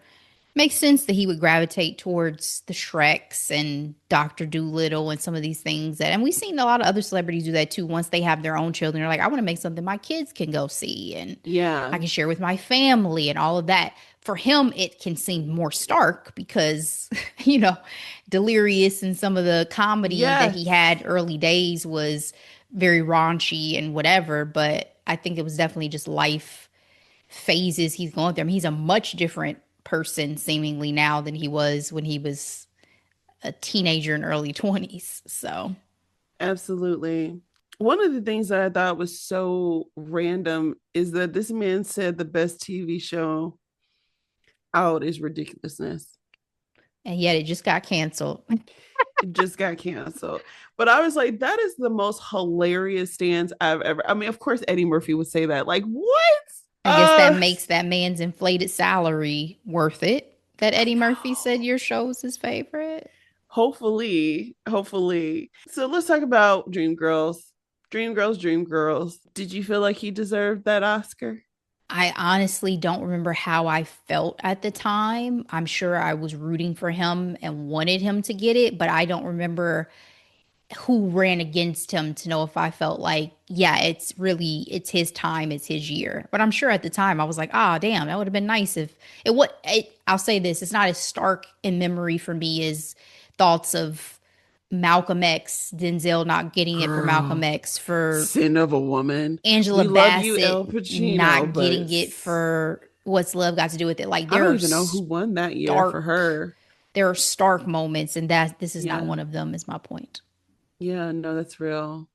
S2: Makes sense that he would gravitate towards the Shreks and Dr. Doolittle and some of these things that, and we've seen a lot of other celebrities do that too. Once they have their own children, they're like, I want to make something my kids can go see and I
S1: yeah,
S2: can share with my family and all of that. For him, it can seem more stark because, you know, Delirious and some of the comedy that he
S1: yes,
S2: had early days was very raunchy and whatever. But I think it was definitely just life phases he's going through. I mean, he's a much different person seemingly now than he was when he was a teenager in early 20s. So,
S1: absolutely. One of the things that I thought was so random is that this man said the best TV show out is ridiculousness.
S2: and yet it just got canceled.
S1: It just got canceled. But I was like, that is the most hilarious stance I've ever. I mean, of course, Eddie Murphy would say that. Like, what?
S2: I guess that makes that man's inflated salary worth it. That
S1: I
S2: Eddie Murphy said
S1: know.
S2: your show was his favorite.
S1: Hopefully, hopefully. So let's talk about Dreamgirls. Dreamgirls, Dreamgirls. Did you feel like he deserved that Oscar?
S2: I honestly don't remember how I felt at the time. I'm sure I was rooting for him and wanted him to get it, but I don't remember who ran against him to know if I felt like, yeah, it's his time, it's his year. But I'm sure at the time I was like, ah, damn, that would have been nice if it would. I'll say this: it's not as stark in memory for me as thoughts of Malcolm X, Denzel not getting it for Malcolm
S1: Girl,
S2: X, for
S1: sin of a woman.
S2: Angela
S1: We love you, El
S2: Bassett
S1: Pacino,
S2: not
S1: but
S2: getting it for What's Love Got to Do with It. Like
S1: I don't even know who won that year for
S2: stark,
S1: her.
S2: there are stark moments, and that this is not
S1: Yeah.
S2: one of them. Is my point.
S1: Yeah, no, that's real.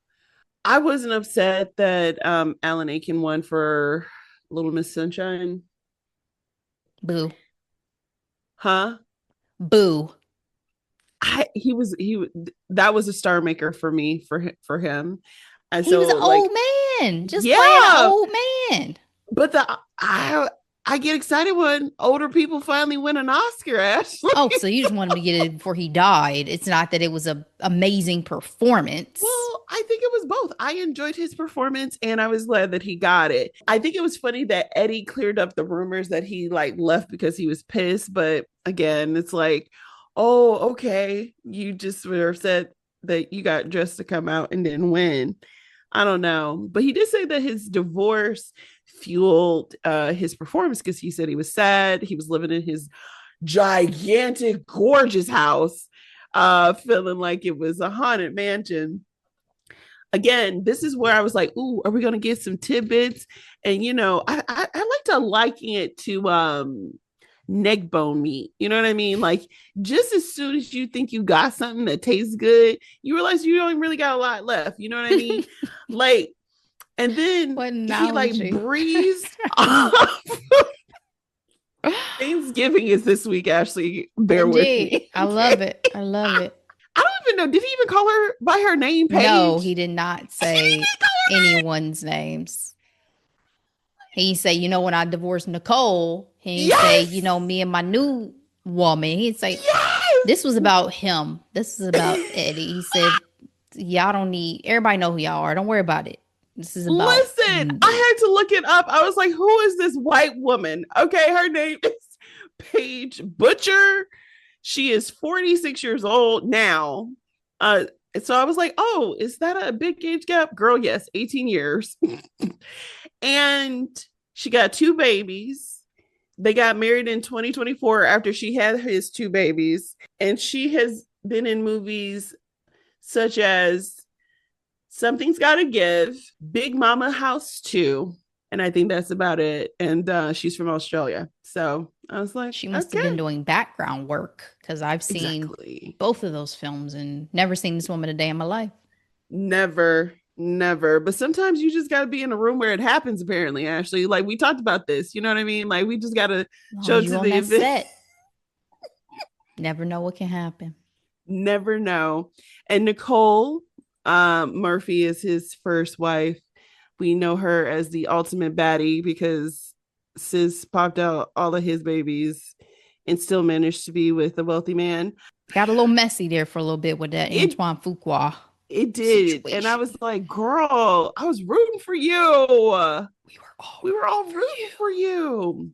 S1: I wasn't upset that Alan Aiken won for Little Miss Sunshine.
S2: Boo,
S1: Huh?
S2: boo.
S1: He that was a star maker for me for him. And
S2: He was
S1: so
S2: an old
S1: like
S2: man, just playing an
S1: yeah,
S2: old man.
S1: but I get excited when older people finally win an Oscar, Ashley.
S2: Oh, so you just wanted him to get it before he died. It's not that it was a amazing performance.
S1: Well, I think it was both. I enjoyed his performance and I was glad that he got it. I think it was funny that Eddie cleared up the rumors that he like left because he was pissed. But again, it's like, oh, okay. You just were upset that you got dressed to come out and didn't win. I don't know. But he did say that his divorce fueled his performance because he said he was sad. He was living in his gigantic, gorgeous house, feeling like it was a haunted mansion. Again, this is where I was like, "Ooh, are we gonna get some tidbits?" And I like to liken it to neck bone meat. You know what I mean? Like just as soon as you think you got something that tastes good, you realize you don't really got a lot left. You know what I mean? Like, and then
S2: What
S1: he like
S2: analogy?
S1: breezed off. Thanksgiving is this week, Ashley. Bear with
S2: Indeed.
S1: me.
S2: I love
S1: Okay.
S2: it. I love it.
S1: I don't even know. Did he even call her by her name,
S2: No,
S1: Paige?
S2: he did not
S1: He didn't
S2: say
S1: even call her
S2: anyone's names. He say, when I divorced Nicole, he
S1: name.
S2: ain't say,
S1: Yes.
S2: me and my new woman. He'd say, this was
S1: Yes.
S2: about him. This is about Eddie. He said, y'all don't need, everybody know who y'all are. Don't worry about it. This is about
S1: Listen, I
S2: me.
S1: had to look it up. I was like, who is this white woman? Okay, her name is Paige Butcher. She is 46 years old now. Uh, so I was like, oh, is that a big age gap? Girl, yes, 18 years. And she got two babies. They got married in 2024 after she had his two babies. And she has been in movies such as Something's Gotta Give, Big Mama House 2. And I think that's about it. And she's from Australia. So I was like,
S2: She must have been
S1: okay,
S2: doing background work because I've seen
S1: exactly.
S2: both of those films and never seen this woman a day in my life.
S1: Never, never. But sometimes you just got to be in a room where it happens, apparently, Ashley. Like we talked about this. You know what I mean? Like we just got to
S2: As long
S1: show
S2: as
S1: it
S2: you
S1: to
S2: on
S1: the
S2: that
S1: event.
S2: set, never know what can happen.
S1: Never know. And Nicole Murphy is his first wife. We know her as the ultimate baddie because sis popped out all of his babies and still managed to be with a wealthy man.
S2: Got a little messy there for a little bit with that
S1: It
S2: Antoine Fuqua
S1: it did. And I
S2: situation.
S1: was like, girl, I was rooting for you.
S2: We were all
S1: We were all
S2: rooting for
S1: rooting for you.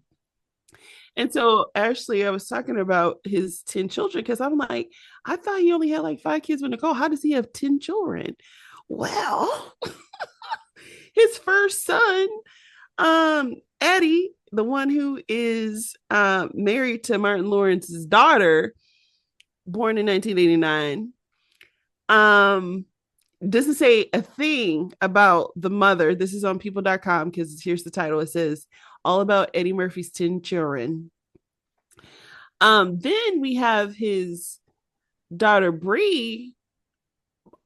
S1: And so Ashley, I was talking about his 10 children because I'm like, I thought he only had like 5 kids with Nicole. How does he have 10 children? Well, his first son, Eddie, the one who is married to Martin Lawrence's daughter, born in 1989, um, doesn't say a thing about the mother. This is on people.com because here's the title. It says all about Eddie Murphy's 10 children. Then we have his daughter Bree,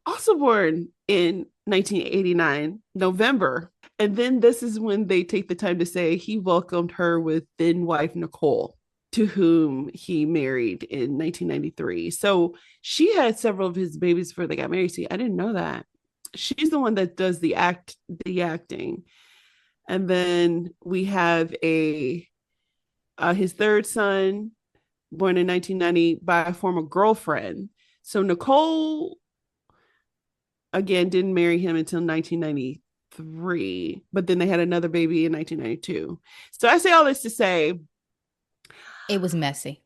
S1: also born in 1989, November. And then this is when they take the time to say he welcomed her with then wife Nicole, to whom he married in 1993. So she had several of his babies before they got married. See, I didn't know that. She's the one that does the acting. And then we have a his third son, born in 1990 by a former girlfriend. So Nicole again didn't marry him until 1993, but then they had another baby in 1992. So I say all this to say
S2: it was messy.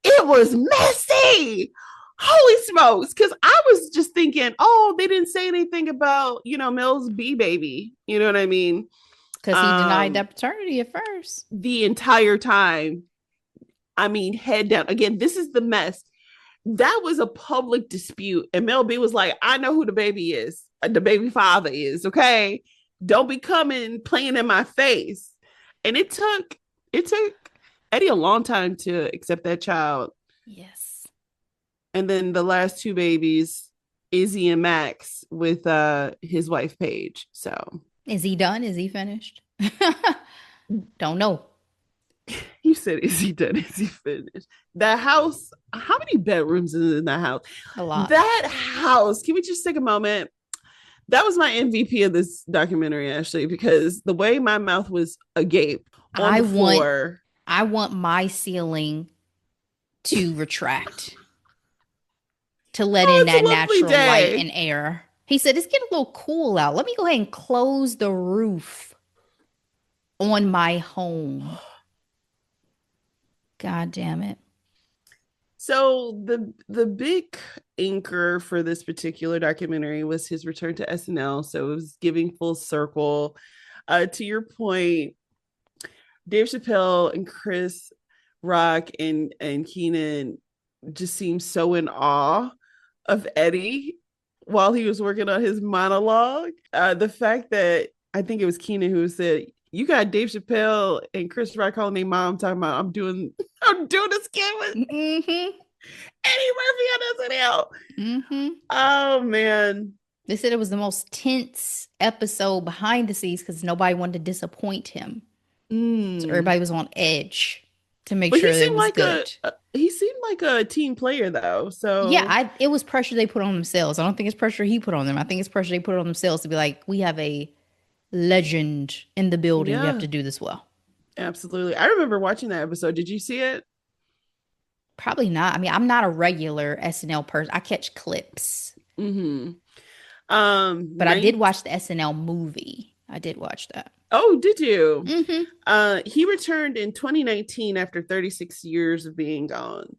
S1: it was messy. Holy smokes. Because I was just thinking, oh, they didn't say anything about, Mel's B baby. You know what I mean?
S2: Because he denied
S1: Um,
S2: that paternity at first.
S1: the entire time. I mean, head down. Again, this is the mess. That was a public dispute. And Mel B was like, I know who the baby is. The baby father is. Okay. Don't be coming playing in my face. And it took Eddie a long time to accept that child.
S2: Yes.
S1: And then the last two babies, Izzy and Max, with his wife Paige. So
S2: Is he done? Is he finished? Don't know.
S1: you said, is he done? Is he finished? That house, how many bedrooms is in that house?
S2: A lot.
S1: That house, can we just take a moment? That was my MVP of this documentary, Ashley, because the way my mouth was agape on
S2: I
S1: the
S2: want
S1: floor.
S2: I want my ceiling to retract to let
S1: Oh,
S2: in
S1: it's a
S2: that
S1: lovely
S2: natural light
S1: day.
S2: and air. He said, it's getting a little cool out. Let me go ahead and close the roof on my home. God damn it.
S1: So the big anchor for this particular documentary was his return to SNL. So it was giving full circle. To your point, Dave Chappelle and Chris Rock and Keenan just seemed so in awe of Eddie while he was working on his monologue. The fact that I think it was Keenan who said, "You got Dave Chappelle and Chris Rock calling their mom talking about I'm doing this skit with
S2: Mm-hmm.
S1: Eddie Murphy on SNL."
S2: Mm-hmm.
S1: Oh man.
S2: They said it was the most tense episode behind the scenes because nobody wanted to disappoint him. So
S1: Mm.
S2: everybody was on edge to make
S1: But
S2: sure that it was good.
S1: he seemed like a team player though.
S2: Yeah,
S1: So
S2: it was pressure they put on themselves. I don't think it's pressure he put on them. I think it's pressure they put on themselves to be like, we have a legend in the building. We have
S1: yeah,
S2: to do this well.
S1: absolutely. I remember watching that episode. Did you see it?
S2: Probably not. I mean, I'm not a regular SNL person. I catch clips,
S1: Mm-hmm.
S2: but I did
S1: Ninth.
S2: watch the SNL movie. I did watch that.
S1: Oh, did you?
S2: Hmm.
S1: He returned in 2019 after 36 years of being gone.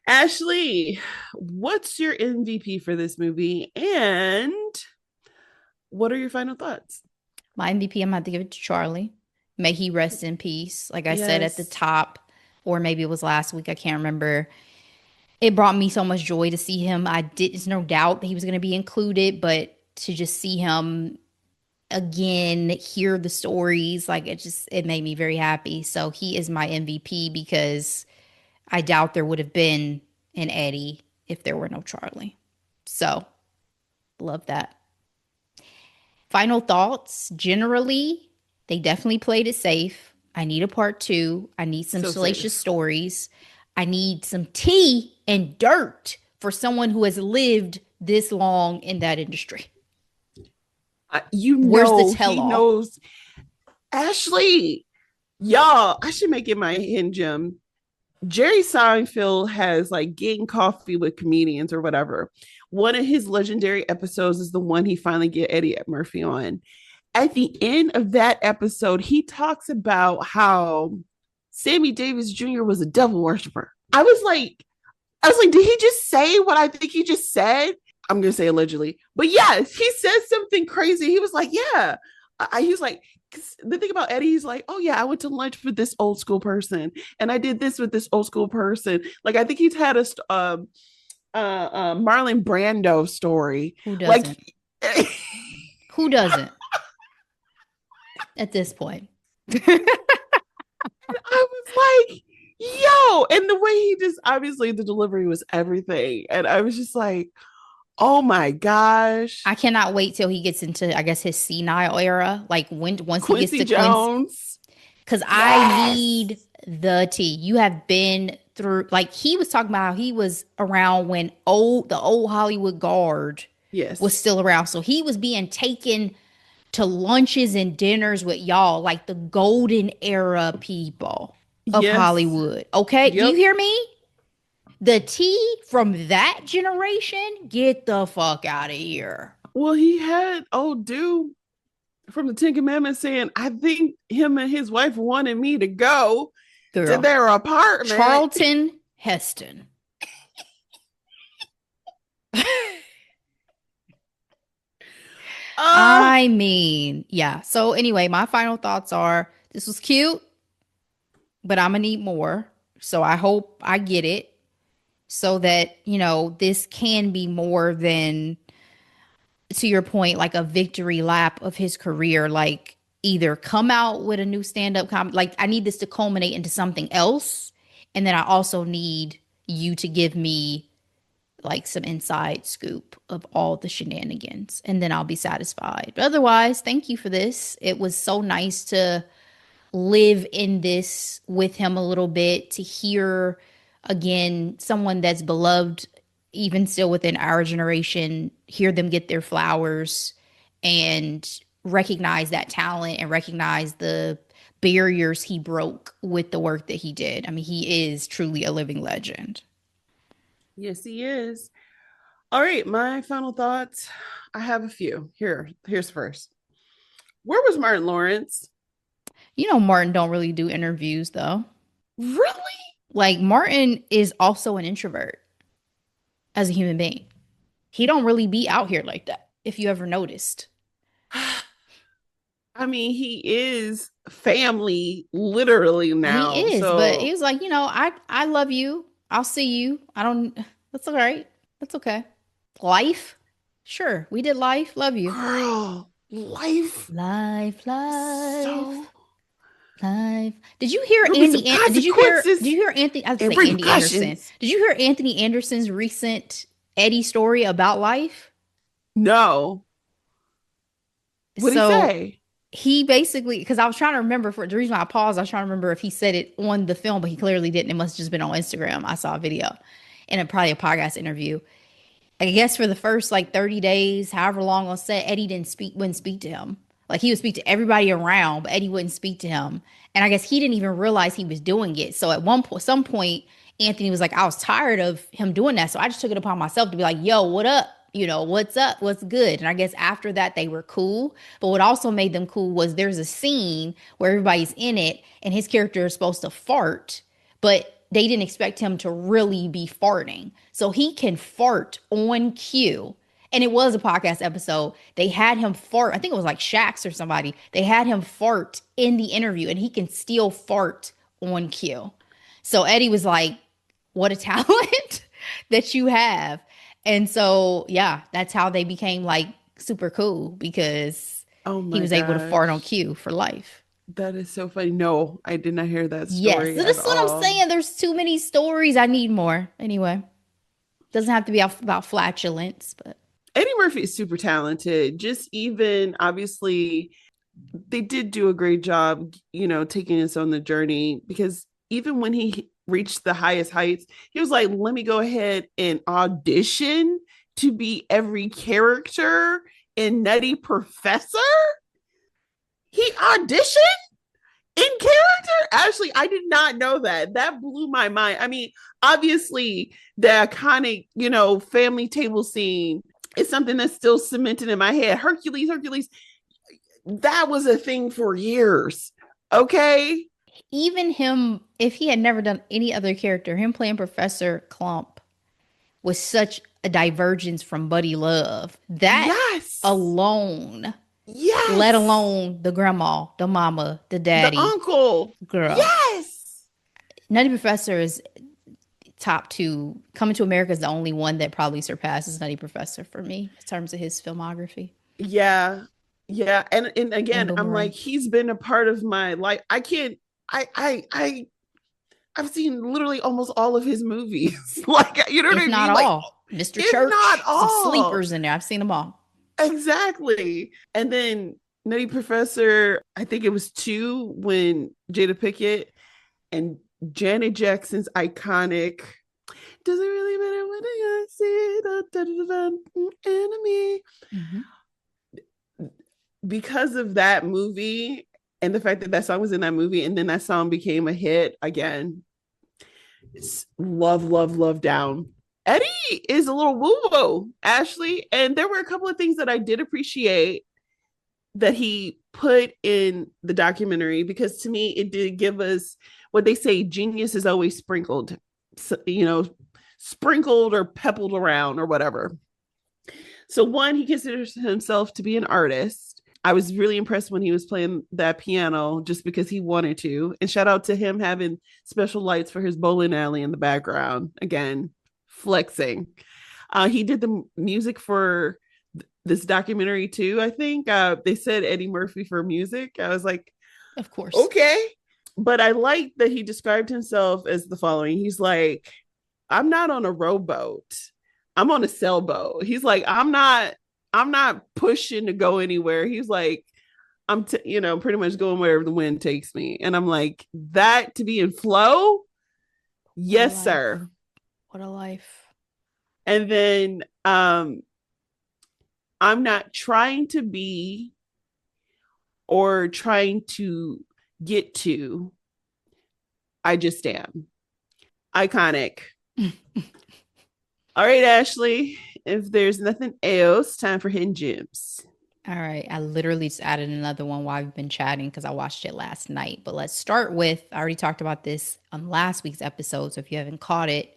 S1: Ashley, what's your MVP for this movie? And what are your final thoughts?
S2: My MVP, I'm going to have to give it to Charlie. May he rest in peace. Like I said at the
S1: Yes.
S2: top, or maybe it was last week. I can't remember. It brought me so much joy to see him. There's no doubt that he was going to be included, but to just see him again, hear the stories, like it made me very happy. So he is my MVP because I doubt there would have been an Eddie if there were no Charlie. So love that. Final thoughts. Generally, they definitely played it safe. I need a part two. I need some
S1: So
S2: salacious
S1: safe.
S2: stories. I need some tea and dirt for someone who has lived this long in that industry. Where's the
S1: He
S2: tell-all?
S1: knows. Ashley, y'all, I should make it my hidden gem. Jerry Seinfeld has like getting coffee with comedians or whatever. One of his legendary episodes is the one he finally get Eddie Murphy on. At the end of that episode, he talks about how Sammy Davis Jr. was a devil worshiper. I was like, did he just say what I think he just said? I'm gonna say allegedly, but yes, he said something crazy. He was like, yeah. He was like, the thing about Eddie, he's like, oh yeah, I went to lunch with this old school person, and I did this with this old school person. Like, I think he's had a Marlon Brando story.
S2: Who
S1: Like,
S2: doesn't?
S1: I
S2: Who doesn't at this point?
S1: was like, yo, and the way he just obviously the delivery was everything, and I was just like, oh my gosh,
S2: I cannot wait till he gets into, I guess, his senile era. Like when once he gets
S1: Quincy
S2: to Quincy,
S1: Jones.
S2: because I
S1: Yes.
S2: need the tea. You have been through, like he was talking about how he was around when the old Hollywood guard was
S1: Yes.
S2: still around. So he was being taken to lunches and dinners with y'all, like the golden era people of
S1: Yes.
S2: Hollywood. Okay, do you
S1: Yep.
S2: hear me? The tea from that generation, get the fuck out of here.
S1: Well, he had old dude from the Ten Commandments saying, I think him and his wife wanted me to go to
S2: Girl.
S1: their apartment.
S2: Charlton Heston.
S1: Uh,
S2: I mean, yeah. So anyway, my final thoughts are this was cute, but I'm gonna need more. So I hope I get it so that, this can be more than, to your point, like a victory lap of his career. Like either come out with a new stand-up comedy. Like I need this to culminate into something else. And then I also need you to give me like some inside scoop of all the shenanigans, and then I'll be satisfied. But otherwise, thank you for this. It was so nice to live in this with him a little bit, to hear again someone that's beloved, even still within our generation, hear them get their flowers and recognize that talent and recognize the barriers he broke with the work that he did. I mean, he is truly a living legend.
S1: yes, he is. All right, my final thoughts. I have a few. Here's first. Where was Martin Lawrence?
S2: Martin don't really do interviews though.
S1: Really?
S2: Like Martin is also an introvert as a human being. He don't really be out here like that, if you ever noticed.
S1: I mean, he is family literally
S2: He
S1: now.
S2: is, but he
S1: So,
S2: was like, I love you. I'll see you. I don't That's all right. That's okay. Life? Sure. We did life. Love you.
S1: girl, life
S2: Life, life,
S1: so
S2: life. Did you hear
S1: there'll be some
S2: Andy did
S1: consequences
S2: you hear Anthony, I was
S1: and
S2: say Andy Anderson.
S1: repercussions.
S2: Did you hear Anthony Anderson's recent Eddie story about life?
S1: No. What'd he
S2: So
S1: say?
S2: he basically, because I was trying to remember, for the reason why I paused, I was trying to remember if he said it on the film, but he clearly didn't. It must have just been on Instagram. I saw a video and probably a podcast interview. I guess for the first like 30 days, however long on set, Eddie wouldn't speak to him. Like he would speak to everybody around, but Eddie wouldn't speak to him. And I guess he didn't even realize he was doing it. So at some point, Anthony was like, I was tired of him doing that. So I just took it upon myself to be like, yo, what up? What's up? What's good? And I guess after that, they were cool. But what also made them cool was there's a scene where everybody's in it and his character is supposed to fart, but they didn't expect him to really be farting. So he can fart on cue. And it was a podcast episode. They had him fart. I think it was like Shax or somebody. They had him fart in the interview and he can still fart on cue. So Eddie was like, what a talent that you have. And so, yeah, that's how they became like super cool because
S1: Oh
S2: he
S1: my
S2: was able to fart on
S1: gosh.
S2: cue for life.
S1: That is so funny. No, I did not hear that
S2: Yes,
S1: story
S2: so
S1: at
S2: this is what I'm
S1: all.
S2: saying. There's too many stories. I need more. Anyway, doesn't have to be about flatulence, but
S1: Eddie Murphy is super talented. Just even obviously, they did do a great job, taking us on the journey because even when he reached the highest heights, he was like, let me go ahead and audition to be every character in Nutty Professor? He auditioned in character? Ashley, I did not know that. That blew my mind. I mean, obviously, the iconic, family table scene is something that's still cemented in my head. Hercules, Hercules, that was a thing for years. Okay.
S2: Even him, if he had never done any other character, him playing Professor Clump was such a divergence from Buddy Love. That
S1: Yes.
S2: alone, let
S1: Yes.
S2: alone the grandma, the mama, the
S1: The
S2: daddy,
S1: uncle.
S2: girl.
S1: Yes.
S2: Nutty Professor is top two. Coming to America is the only one that probably surpasses Nutty Professor for me in terms of his filmography.
S1: Yeah. Yeah. And
S2: And
S1: again, I'm like,
S2: Boomerang.
S1: he's been a part of my life. I can't I've seen literally almost all of his movies. Like, you know what
S2: If
S1: I
S2: not
S1: mean? Like,
S2: all. Mr.
S1: if not
S2: Church, some
S1: all.
S2: sleepers in there. I've seen them all.
S1: Exactly. And then Nutty Professor, I think it was two when Jada Pickett and Janet Jackson's iconic "Does it really matter when I see the enemy?"
S2: Mm-hmm.
S1: Because of that movie and the fact that that song was in that movie, and then that song became a hit again. It's love, love, love down. Eddie is a little woo woo, Ashley. And there were a couple of things that I did appreciate that he put in the documentary, because to me, it did give us what they say genius is always sprinkled, so, sprinkled or pebbled around or whatever. So, one, he considers himself to be an artist. I was really impressed when he was playing that piano just because he wanted to. And shout out to him having special lights for his bowling alley in the background. Again, flexing. He did the music for this documentary too, I think. They said Eddie Murphy for music. I was like,
S2: Of course.
S1: okay. But I like that he described himself as the following. He's like, I'm not on a rowboat. I'm on a sailboat. He's like, I'm not pushing to go anywhere. He's like, pretty much going wherever the wind takes me. And I'm like, that to be in flow?
S2: What a
S1: Yes,
S2: life.
S1: sir.
S2: What a life.
S1: And then I'm not trying to be or trying to get to. I just am. Iconic. All right, Ashley. If there's nothing else, time for hidden gems.
S2: All right. I literally just added another one while we've been chatting because I watched it last night. But let's start with I already talked about this on last week's episode. So if you haven't caught it,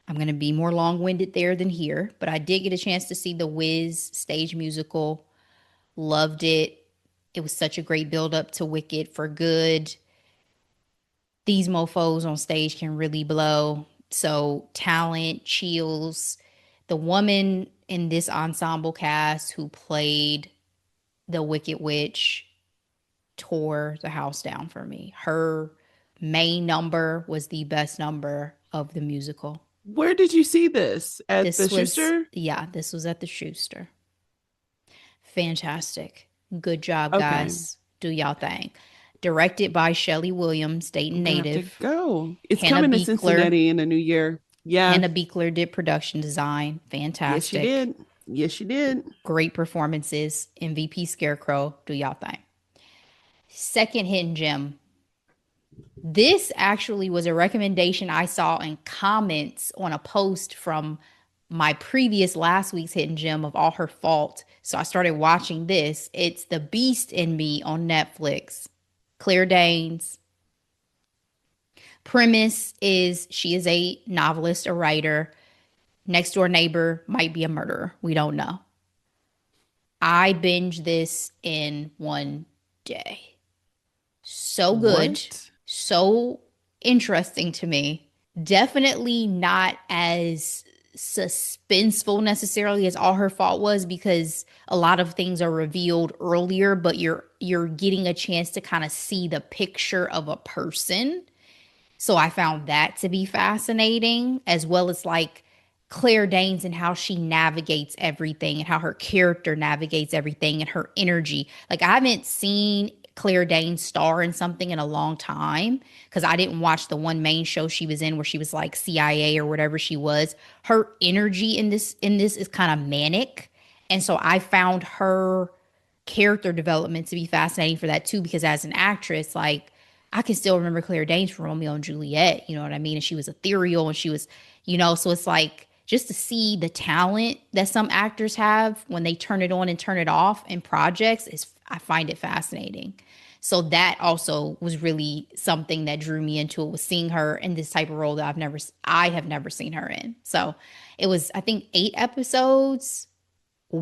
S2: I'm going to be more long winded there than here. But I did get a chance to see the Wiz stage musical. Loved it. It was such a great build up to Wicked for good. These mofos on stage can really blow. So, talent, chills. The woman in this ensemble cast who played the Wicked Witch tore the house down for me. Her main number was the best number of the musical.
S1: Where did you see this? At the
S2: This was,
S1: Schuster?
S2: yeah, this was at the Schuster. Fantastic. Good job,
S1: Okay.
S2: guys. Do y'all thing. Directed by Shelley Williams, Dayton
S1: I'm gonna have to
S2: native.
S1: go. It's
S2: Hannah
S1: coming to
S2: Beekler.
S1: Cincinnati in the new year. Yeah.
S2: Hannah Beekler did production design.
S1: Yes, she
S2: Fantastic.
S1: did. Yes, she did.
S2: Great performances. MVP Scarecrow. Do y'all thing. Second hidden gem. This actually was a recommendation I saw in comments on a post from my previous last week's hidden gem of All Her Fault. So I started watching this. It's The Beast in Me on Netflix. Claire Danes. Premise is she is a novelist, a writer. Next door neighbor might be a murderer. We don't know. I binged this in one day. So good.
S1: What?
S2: So interesting to me. Definitely not as suspenseful necessarily as All Her Fault was because a lot of things are revealed earlier, but you're getting a chance to kind of see the picture of a person. So I found that to be fascinating, as well as like Claire Danes and how she navigates everything and how her character navigates everything and her energy. Like I haven't seen Claire Danes star in something in a long time because I didn't watch the one main show she was in where she was like CIA or whatever she was. Her energy in this is kind of manic And so I found her character development to be fascinating for that too, because as an actress, like I can still remember Claire Danes from Romeo and Juliet, you know what I mean? And she was ethereal and she was, so it's like just to see the talent that some actors have when they turn it on and turn it off in projects is, I find it fascinating. So that also was really something that drew me into it, was seeing her in this type of role that I have never seen her in. So it was, I think, 8 episodes.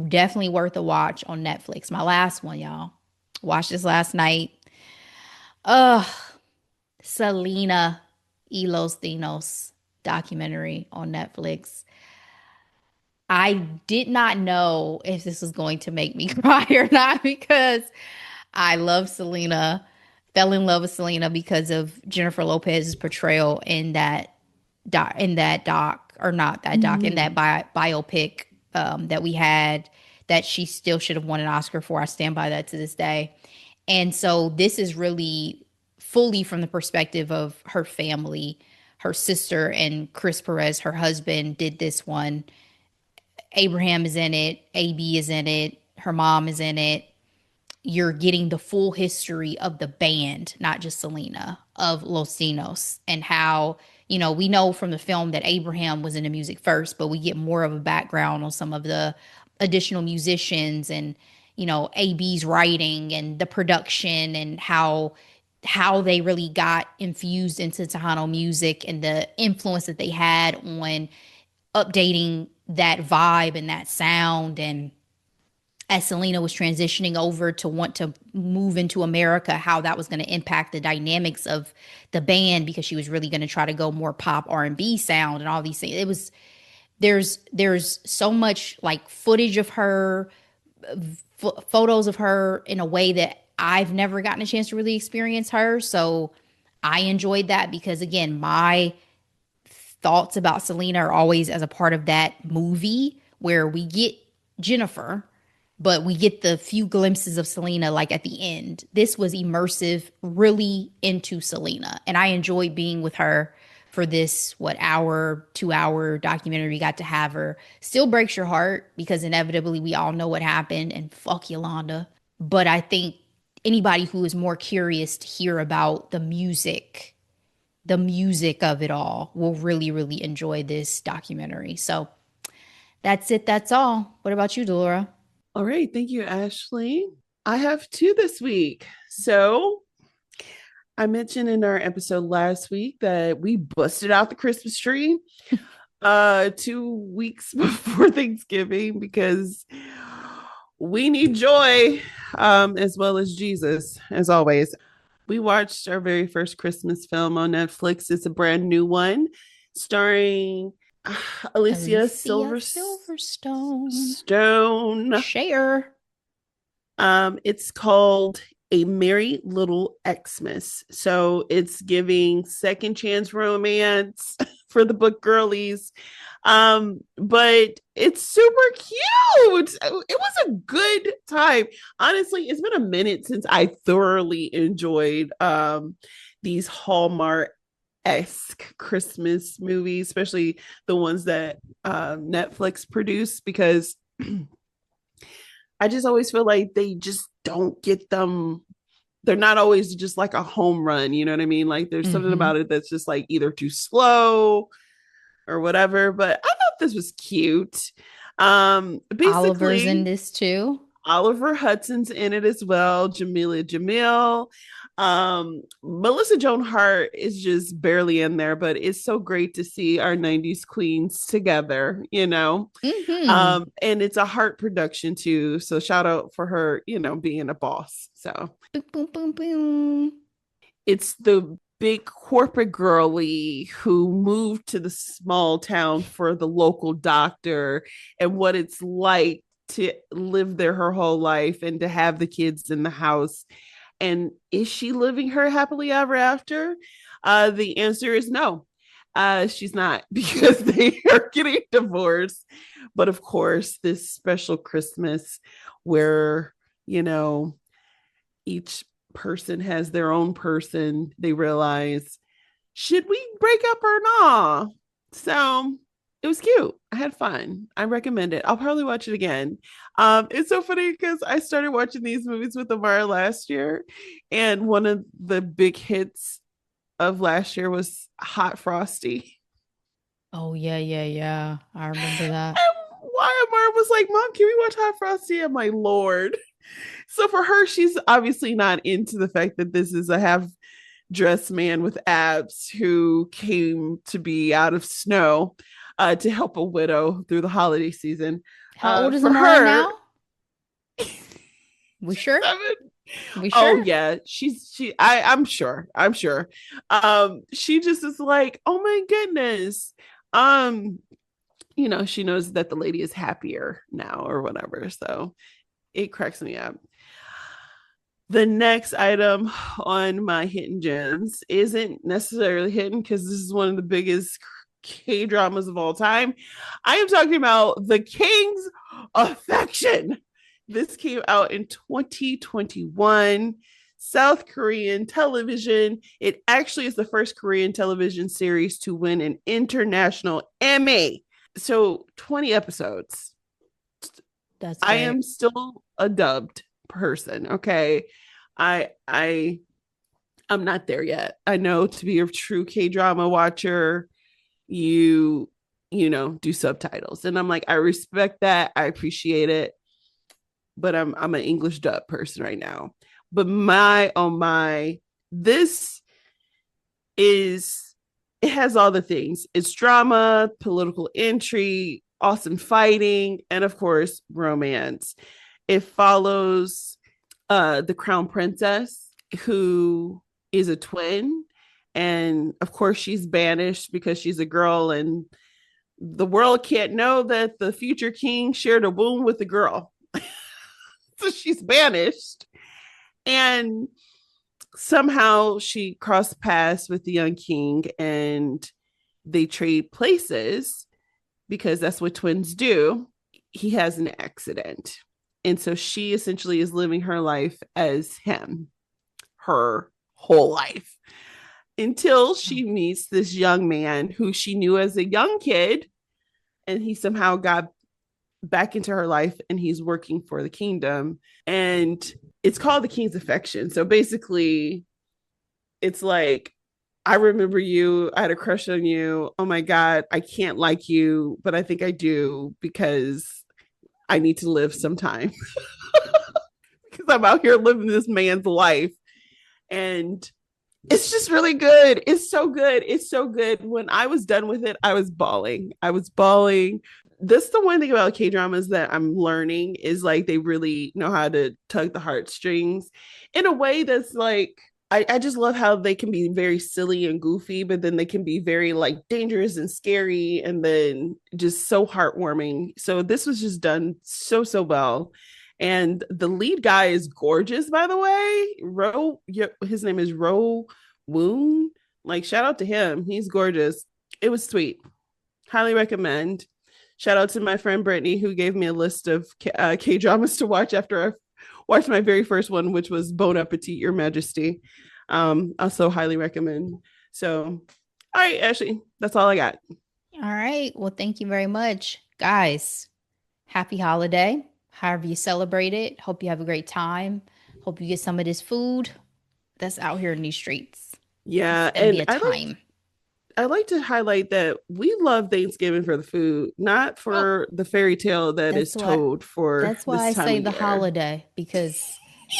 S2: Definitely worth a watch on Netflix. My last one, y'all. Watched this last night. Ugh, Selena y los Dinos documentary on Netflix. I did not know if this was going to make me cry or not, because I love Selena, fell in love with Selena because of Jennifer Lopez's portrayal in that doc, or not that doc, in that
S1: Mhm.
S2: biopic that we had, that she still should have won an Oscar for. I stand by that to this day. And so this is really fully from the perspective of her family. Her sister and Chris Perez, her husband, did this one. Abraham is in it, AB is in it, her mom is in it. You're getting the full history of the band, not just Selena, of Los Dinos, and how, we know from the film that Abraham was into music first, but we get more of a background on some of the additional musicians and, AB's writing and the production, and how they really got infused into Tejano music and the influence that they had on updating that vibe and that sound. And as Selena was transitioning over to want to move into America, how that was going to impact the dynamics of the band, because she was really going to try to go more pop R&B sound and all these things. It was, there's so much like footage of her, photos of her, in a way that I've never gotten a chance to really experience her. So I enjoyed that, because again, my thoughts about Selena are always as a part of that movie, where we get Jennifer, but we get the few glimpses of Selena like at the end. This was immersive, really into Selena. And I enjoyed being with her for this, 2 hour documentary. Got to have her. Still breaks your heart, because inevitably we all know what happened, and fuck Yolanda. But I think anybody who is more curious to hear about the music of it all will really, really enjoy this documentary. So that's it. That's all. What about you, Delora?
S1: All right. Thank you, Ashley. I have two this week. So I mentioned in our episode last week that we busted out the Christmas tree 2 weeks before Thanksgiving, because we need joy, as well as Jesus, as always. We watched our very first Christmas film on Netflix. It's a brand new one starring uh, Alicia
S2: Alicia Silverstone.
S1: Stone.
S2: Share.
S1: It's called A Merry Little Xmas. So it's giving second chance romance for the book girlies. But it's super cute. It was a good time. Honestly, it's been a minute since I thoroughly enjoyed these Hallmark esque Christmas movies, especially the ones that Netflix produced, because I just always feel like they just don't get them. They're not always just like a home run. You know what I mean? Like there's something
S2: Mm-hmm.
S1: about it that's just like either too slow or whatever. But I thought this was cute.
S2: Oliver's in
S1: Basically,
S2: this too.
S1: Oliver Hudson's in it as well. Jamila Jamil. Melissa Joan Hart is just barely in there, but it's so great to see our 90s queens together,
S2: Mm-hmm.
S1: and it's a Hart production too. So shout out for her, being a boss. So
S2: Boom, boom, boom, boom.
S1: it's the big corporate girly who moved to the small town for the local doctor, and what it's like to live there her whole life and to have the kids in the house. And is she living her happily ever after? The answer is no. She's not, because they are getting divorced. But of course, this special Christmas where, you know, each person has their own person, they realize, should we break up or not? So It was cute. I had fun. I recommend it. I'll probably watch it again. It's so funny because I started watching these movies with Amara last year, and one of the big hits of last year was Hot Frosty.
S2: Oh yeah, yeah, yeah. I remember that.
S1: And why Amara was like, "Mom, can we watch Hot Frosty?" I'm like, "Lord." So for her, she's obviously not into the fact that this is a half dressed man with abs who came to be out of snow to help a widow through the holiday season.
S2: How old is
S1: For
S2: Amara
S1: her,
S2: now? We sure?
S1: seven.
S2: We
S1: Oh
S2: sure?
S1: yeah, I'm sure. I'm sure. She just is like, oh my goodness. Um, she knows that the lady is happier now or whatever. So it cracks me up. The next item on my hidden gems isn't necessarily hidden because this is one of the biggest K dramas of all time. I am talking about The King's Affection. This came out in 2021. South Korean television. It actually is the first Korean television series to win an international Emmy. So 20 episodes.
S2: That's
S1: I
S2: great.
S1: am still a dubbed person. Okay. I I'm not there yet. I know to be a true K drama watcher, you do subtitles, and I'm like, I respect that. I appreciate it, but I'm an English dub person right now. But my oh my, this is it has all the things. It's drama, political intrigue, awesome fighting, and of course, romance. It follows the crown princess who is a twin, and of course she's banished because she's a girl, and the world can't know that the future king shared a womb with the girl. So she's banished, and somehow she crossed paths with the young king, and they trade places because that's what twins do. He has an accident, and so she essentially is living her life as him her whole life until she meets this young man who she knew as a young kid, and he somehow got back into her life, and he's working for the kingdom, and it's called The King's Affection. So basically it's like, I remember you, I had a crush on you, oh my god, I can't like you, but I think I do because I need to live sometime because I'm out here living this man's life. And it's just really good. It's so good. It's so good. When I was done with it, I was bawling. I was bawling. That's the one thing about K dramas that I'm learning is like they really know how to tug the heartstrings in a way that's like, I just love how they can be very silly and goofy, but then they can be very like dangerous and scary and then just so heartwarming. So this was just done so, so well. And the lead guy is gorgeous, by the way. His name is Ro Woon. Like, shout out to him. He's gorgeous. It was sweet. Highly recommend. Shout out to my friend Brittany, who gave me a list of K dramas to watch after I watched my very first one, which was Bon Appetit, Your Majesty. Also highly recommend. So, all right, Ashley, that's all I got.
S2: All right. Well, thank you very much. Guys, happy holiday. However you celebrate it. Hope you have a great time. Hope you get some of this food that's out here in these streets. It's
S1: Yeah,
S2: gonna be
S1: and
S2: a time.
S1: I like to highlight that we love Thanksgiving for the food, not
S2: Oh,
S1: for the fairy tale that is
S2: that's why
S1: told for
S2: that's why
S1: this
S2: I
S1: time
S2: say
S1: of
S2: the
S1: year.
S2: holiday because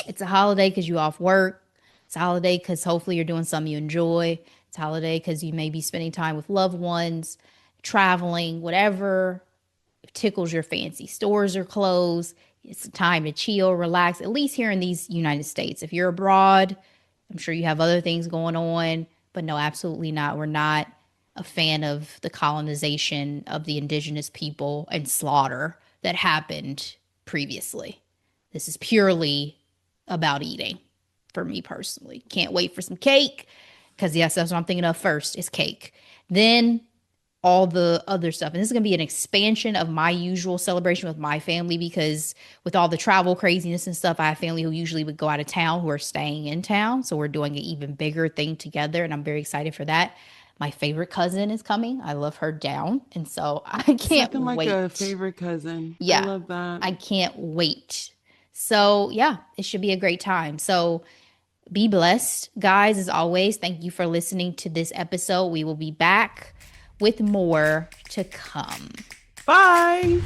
S2: it's a holiday because you off work. It's a holiday because hopefully you're doing something you enjoy. It's a holiday because you may be spending time with loved ones, traveling, whatever tickles your fancy. Stores are closed. It's time to chill, relax, at least here in these United States. If you're abroad, I'm sure you have other things going on, but no, absolutely not. We're not a fan of the colonization of the indigenous people and slaughter that happened previously. This is purely about eating for me personally. Can't wait for some cake because, yes, that's what I'm thinking of first is cake. Then all the other stuff. And this is going to be an expansion of my usual celebration with my family because with all the travel craziness and stuff, I have family who usually would go out of town who are staying in town. So we're doing an even bigger thing together. And I'm very excited for that. My favorite cousin is coming. I love her down. And so I
S1: It's
S2: can't
S1: nothing like a
S2: wait.
S1: favorite cousin. I
S2: Yeah,
S1: love that.
S2: I can't wait. So, yeah, it should be a great time. So, be blessed, guys. As always, thank you for listening to this episode. We will be back with more to come.
S1: Bye.